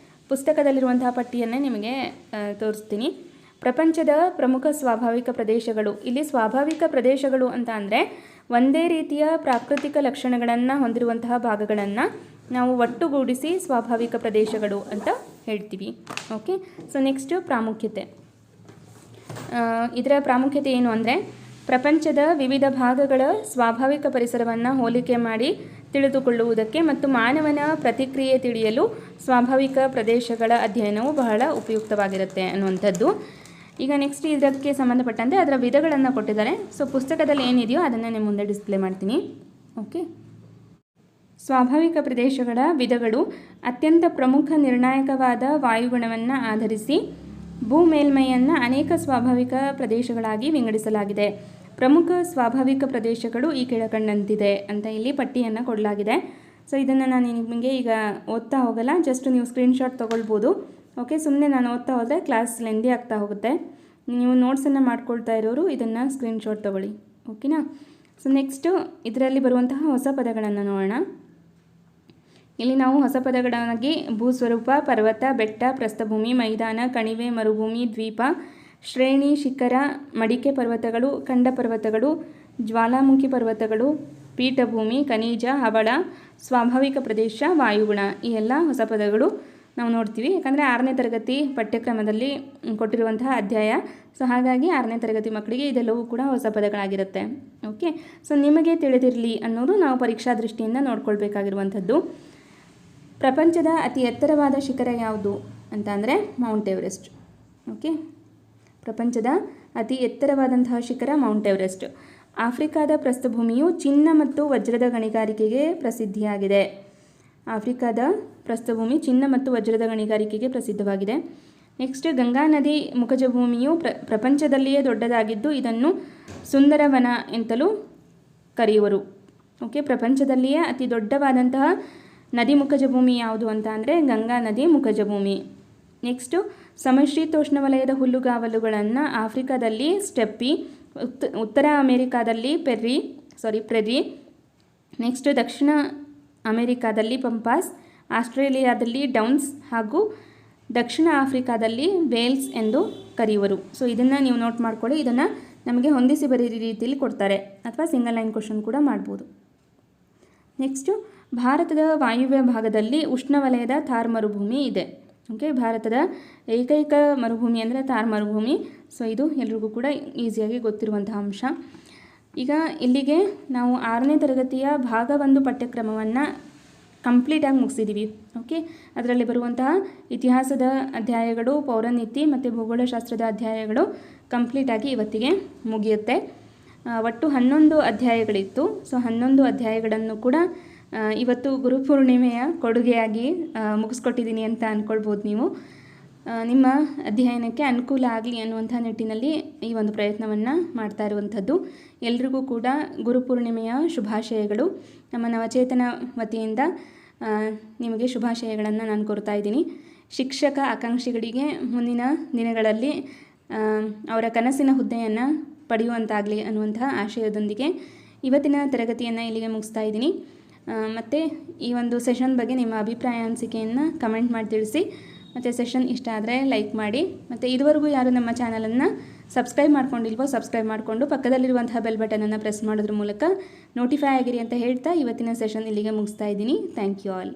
ಪುಸ್ತಕದಲ್ಲಿರುವಂತಹ ಪಟ್ಟಿಯನ್ನೇ ನಿಮಗೆ ತೋರಿಸ್ತೀನಿ. ಪ್ರಪಂಚದ ಪ್ರಮುಖ ಸ್ವಾಭಾವಿಕ ಪ್ರದೇಶಗಳು. ಇಲ್ಲಿ ಸ್ವಾಭಾವಿಕ ಪ್ರದೇಶಗಳು ಅಂತ ಅಂದರೆ ಒಂದೇ ರೀತಿಯ ಪ್ರಾಕೃತಿಕ ಲಕ್ಷಣಗಳನ್ನು ಹೊಂದಿರುವಂತಹ ಭಾಗಗಳನ್ನು ನಾವು ಒಟ್ಟುಗೂಡಿಸಿ ಸ್ವಾಭಾವಿಕ ಪ್ರದೇಶಗಳು ಅಂತ ಹೇಳ್ತೀವಿ. ಓಕೆ, ಸೊ ನೆಕ್ಸ್ಟು ಪ್ರಾಮುಖ್ಯತೆ. ಇದರ ಪ್ರಾಮುಖ್ಯತೆ ಏನು ಅಂದರೆ ಪ್ರಪಂಚದ ವಿವಿಧ ಭಾಗಗಳ ಸ್ವಾಭಾವಿಕ ಪರಿಸರವನ್ನು ಹೋಲಿಕೆ ಮಾಡಿ ತಿಳಿದುಕೊಳ್ಳುವುದಕ್ಕೆ ಮತ್ತು ಮಾನವನ ಪ್ರತಿಕ್ರಿಯೆ ತಿಳಿಯಲು ಸ್ವಾಭಾವಿಕ ಪ್ರದೇಶಗಳ ಅಧ್ಯಯನವು ಬಹಳ ಉಪಯುಕ್ತವಾಗಿರುತ್ತೆ ಅನ್ನುವಂಥದ್ದು. ಈಗ ನೆಕ್ಸ್ಟ್ ಇದಕ್ಕೆ ಸಂಬಂಧಪಟ್ಟಂತೆ ಅದರ ವಿಧಗಳನ್ನು ಕೊಟ್ಟಿದ್ದಾರೆ. ಸೊ ಪುಸ್ತಕದಲ್ಲಿ ಏನಿದೆಯೋ ಅದನ್ನು ನಿಮ್ಮ ಮುಂದೆ ಡಿಸ್ಪ್ಲೇ ಮಾಡ್ತೀನಿ. ಓಕೆ, ಸ್ವಾಭಾವಿಕ ಪ್ರದೇಶಗಳ ವಿಧಗಳು ಅತ್ಯಂತ ಪ್ರಮುಖ ನಿರ್ಣಾಯಕವಾದ ವಾಯುಗುಣವನ್ನು ಆಧರಿಸಿ ಭೂ ಮೇಲ್ಮೈಯನ್ನು ಅನೇಕ ಸ್ವಾಭಾವಿಕ ಪ್ರದೇಶಗಳಾಗಿ ವಿಂಗಡಿಸಲಾಗಿದೆ. ಪ್ರಮುಖ ಸ್ವಾಭಾವಿಕ ಪ್ರದೇಶಗಳು ಈ ಕೆಳಕಂಡಂತಿದೆ ಅಂತ ಇಲ್ಲಿ ಪಟ್ಟಿಯನ್ನು ಕೊಡಲಾಗಿದೆ. ಸೊ ಇದನ್ನು ನಾನು ನಿಮಗೆ ಈಗ ಓದ್ತಾ ಹೋಗಲ್ಲ, ಜಸ್ಟ್ ನೀವು ಸ್ಕ್ರೀನ್ಶಾಟ್ ತೊಗೊಳ್ಬೋದು. ಓಕೆ, ಸುಮ್ಮನೆ ನಾನು ಓದ್ತಾ ಹೋದರೆ ಕ್ಲಾಸ್ ಲೆಂದಿ ಆಗ್ತಾ ಹೋಗುತ್ತೆ. ನೀವು ನೋಟ್ಸನ್ನು ಮಾಡ್ಕೊಳ್ತಾ ಇರೋರು ಇದನ್ನು ಸ್ಕ್ರೀನ್ಶಾಟ್ ತೊಗೊಳ್ಳಿ. ಓಕೆನಾ. ಸೊ ನೆಕ್ಸ್ಟು ಇದರಲ್ಲಿ ಬರುವಂತಹ ಹೊಸ ಪದಗಳನ್ನು ನೋಡೋಣ. ಇಲ್ಲಿ ನಾವು ಹೊಸ ಪದಗಳಾಗಿ ಭೂಸ್ವರೂಪ, ಪರ್ವತ, ಬೆಟ್ಟ, ಪ್ರಸ್ಥಭೂಮಿ, ಮೈದಾನ, ಕಣಿವೆ, ಮರುಭೂಮಿ, ದ್ವೀಪ, ಶ್ರೇಣಿ, ಶಿಖರ, ಮಡಿಕೆ ಪರ್ವತಗಳು, ಖಂಡ ಪರ್ವತಗಳು, ಜ್ವಾಲಾಮುಖಿ ಪರ್ವತಗಳು, ಪೀಠಭೂಮಿ, ಖನಿಜ, ಹವಳ, ಸ್ವಾಭಾವಿಕ ಪ್ರದೇಶ, ವಾಯುಗುಣ, ಈ ಎಲ್ಲ ಹೊಸ ಪದಗಳು ನಾವು ನೋಡ್ತೀವಿ. ಯಾಕಂದರೆ 6ನೇ ತರಗತಿ ಪಠ್ಯಕ್ರಮದಲ್ಲಿ ಕೊಟ್ಟಿರುವಂತಹ ಅಧ್ಯಾಯ. ಸೊ ಹಾಗಾಗಿ 6ನೇ ತರಗತಿ ಮಕ್ಕಳಿಗೆ ಇದೆಲ್ಲವೂ ಕೂಡ ಹೊಸ ಪದಗಳಾಗಿರುತ್ತೆ. ಓಕೆ, ಸೊ ನಿಮಗೆ ತಿಳಿದಿರಲಿ ಅನ್ನೋದು ನಾವು ಪರೀಕ್ಷಾ ದೃಷ್ಟಿಯಿಂದ ನೋಡ್ಕೊಳ್ಬೇಕಾಗಿರುವಂಥದ್ದು. ಪ್ರಪಂಚದ ಅತಿ ಎತ್ತರವಾದ ಶಿಖರ ಯಾವುದು ಅಂತ ಅಂದರೆ ಮೌಂಟ್ ಎವರೆಸ್ಟ್. ಓಕೆ, ಪ್ರಪಂಚದ ಅತಿ ಎತ್ತರವಾದಂತಹ ಶಿಖರ ಮೌಂಟ್ ಎವರೆಸ್ಟ್. ಆಫ್ರಿಕಾದ ಪ್ರಸ್ಥಭೂಮಿಯು ಚಿನ್ನ ಮತ್ತು ವಜ್ರದ ಗಣಿಗಾರಿಕೆಗೆ ಪ್ರಸಿದ್ಧಿಯಾಗಿದೆ. ಆಫ್ರಿಕಾದ ಪ್ರಸ್ಥಭೂಮಿ ಚಿನ್ನ ಮತ್ತು ವಜ್ರದ ಗಣಿಗಾರಿಕೆಗೆ ಪ್ರಸಿದ್ಧವಾಗಿದೆ. ನೆಕ್ಸ್ಟ್ ಗಂಗಾ ನದಿ ಮುಖಜಭೂಮಿಯು ಪ್ರಪಂಚದಲ್ಲಿಯೇ ದೊಡ್ಡದಾಗಿದ್ದು ಇದನ್ನು ಸುಂದರವನ ಎಂತಲೂ ಕರೆಯುವರು. ಓಕೆ, ಪ್ರಪಂಚದಲ್ಲಿಯೇ ಅತಿ ದೊಡ್ಡವಾದಂತಹ ನದಿ ಮುಖಜಭೂಮಿ ಯಾವುದು ಅಂತ ಅಂದರೆ ಗಂಗಾ ನದಿ ಮುಖಜಭೂಮಿ. ನೆಕ್ಸ್ಟು ಸಮಶೀತೋಷ್ಣ ವಲಯದ ಹುಲ್ಲುಗಾವಲುಗಳನ್ನು ಆಫ್ರಿಕಾದಲ್ಲಿ ಸ್ಟೆಪ್ಪಿ, ಉತ್ತರ ಅಮೇರಿಕಾದಲ್ಲಿ ಪ್ರೆರಿ, ನೆಕ್ಸ್ಟ್ ದಕ್ಷಿಣ ಅಮೇರಿಕಾದಲ್ಲಿ ಪಂಪಾಸ್, ಆಸ್ಟ್ರೇಲಿಯಾದಲ್ಲಿ ಡೌನ್ಸ್ ಹಾಗೂ ದಕ್ಷಿಣ ಆಫ್ರಿಕಾದಲ್ಲಿ ವೇಲ್ಸ್ ಎಂದು ಕರೆಯುವರು. ಸೊ ಇದನ್ನು ನೀವು ನೋಟ್ ಮಾಡ್ಕೊಳ್ಳಿ. ಇದನ್ನು ನಮಗೆ ಹೊಂದಿಸಿ ಬರೀ ರೀತಿಯಲ್ಲಿ ಕೊಡ್ತಾರೆ ಅಥವಾ ಸಿಂಗಲ್ ಲೈನ್ ಕ್ವಶನ್ ಕೂಡ ಮಾಡ್ಬೋದು. ನೆಕ್ಸ್ಟು ಭಾರತದ ವಾಯುವ್ಯ ಭಾಗದಲ್ಲಿ ಉಷ್ಣವಲಯದ ಥಾರ್ ಮರುಭೂಮಿ ಇದೆ. ಓಕೆ, ಭಾರತದ ಏಕೈಕ ಮರುಭೂಮಿ ಅಂದರೆ ಥಾರ್ ಮರುಭೂಮಿ. ಸೊ ಇದು ಎಲ್ರಿಗೂ ಕೂಡ ಈಸಿಯಾಗಿ ಗೊತ್ತಿರುವಂತಹ ಅಂಶ. ಈಗ ಇಲ್ಲಿಗೆ ನಾವು 6ನೇ ತರಗತಿಯ ಭಾಗ 1 ಪಠ್ಯಕ್ರಮವನ್ನು ಕಂಪ್ಲೀಟಾಗಿ ಮುಗಿಸಿದ್ದೀವಿ. ಓಕೆ, ಅದರಲ್ಲಿ ಬರುವಂತಹ ಇತಿಹಾಸದ ಅಧ್ಯಾಯಗಳು, ಪೌರನೀತಿ ಮತ್ತು ಭೂಗೋಳಶಾಸ್ತ್ರದ ಅಧ್ಯಾಯಗಳು ಕಂಪ್ಲೀಟಾಗಿ ಇವತ್ತಿಗೆ ಮುಗಿಯುತ್ತೆ. ಒಟ್ಟು 11 ಅಧ್ಯಾಯಗಳಿತ್ತು. ಸೊ 11 ಅಧ್ಯಾಯಗಳನ್ನು ಕೂಡ ಇವತ್ತು ಗುರುಪೂರ್ಣಿಮೆಯ ಕೊಡುಗೆಯಾಗಿ ಮುಗಿಸ್ಕೊಟ್ಟಿದ್ದೀನಿ ಅಂತ ಅಂದ್ಕೊಳ್ಬೋದು ನೀವು. ನಿಮ್ಮ ಅಧ್ಯಯನಕ್ಕೆ ಅನುಕೂಲ ಆಗಲಿ ಅನ್ನುವಂಥ ನಿಟ್ಟಿನಲ್ಲಿ ಈ ಒಂದು ಪ್ರಯತ್ನವನ್ನು ಮಾಡ್ತಾ ಇರುವಂಥದ್ದು. ಎಲ್ರಿಗೂ ಕೂಡ ಗುರುಪೂರ್ಣಿಮೆಯ ಶುಭಾಶಯಗಳು. ನಮ್ಮ ನವಚೇತನ ವತಿಯಿಂದ ನಿಮಗೆ ಶುಭಾಶಯಗಳನ್ನು ನಾನು ಕೋರ್ತಾ ಇದ್ದೀನಿ. ಶಿಕ್ಷಕ ಆಕಾಂಕ್ಷಿಗಳಿಗೆ ಮುಂದಿನ ದಿನಗಳಲ್ಲಿ ಅವರ ಕನಸಿನ ಹುದ್ದೆಯನ್ನು ಪಡೆಯುವಂತಾಗಲಿ ಅನ್ನುವಂಥ ಆಶಯದೊಂದಿಗೆ ಇವತ್ತಿನ ತರಗತಿಯನ್ನು ಇಲ್ಲಿಗೆ ಮುಗಿಸ್ತಾ ಇದ್ದೀನಿ. ಮತ್ತು ಈ ಒಂದು ಸೆಷನ್ ಬಗ್ಗೆ ನಿಮ್ಮ ಅಭಿಪ್ರಾಯ ಅನಿಸಿಕೆಯನ್ನು ಕಮೆಂಟ್ ಮಾಡಿ ತಿಳಿಸಿ. ಮತ್ತು ಸೆಷನ್ ಇಷ್ಟ ಆದರೆ ಲೈಕ್ ಮಾಡಿ. ಮತ್ತು ಇದುವರೆಗೂ ಯಾರು ನಮ್ಮ ಚಾನಲನ್ನು ಸಬ್ಸ್ಕ್ರೈಬ್ ಮಾಡ್ಕೊಂಡಿಲ್ವೋ ಸಬ್ಸ್ಕ್ರೈಬ್ ಮಾಡಿಕೊಂಡು ಪಕ್ಕದಲ್ಲಿರುವಂತಹ ಬೆಲ್ ಬಟನನ್ನು ಪ್ರೆಸ್ ಮಾಡೋದ್ರ ಮೂಲಕ ನೋಟಿಫೈ ಆಗಿರಿ ಅಂತ ಹೇಳ್ತಾ ಇವತ್ತಿನ ಸೆಷನ್ ಇಲ್ಲಿಗೆ ಮುಗಿಸ್ತಾ ಇದ್ದೀನಿ. Thank you all.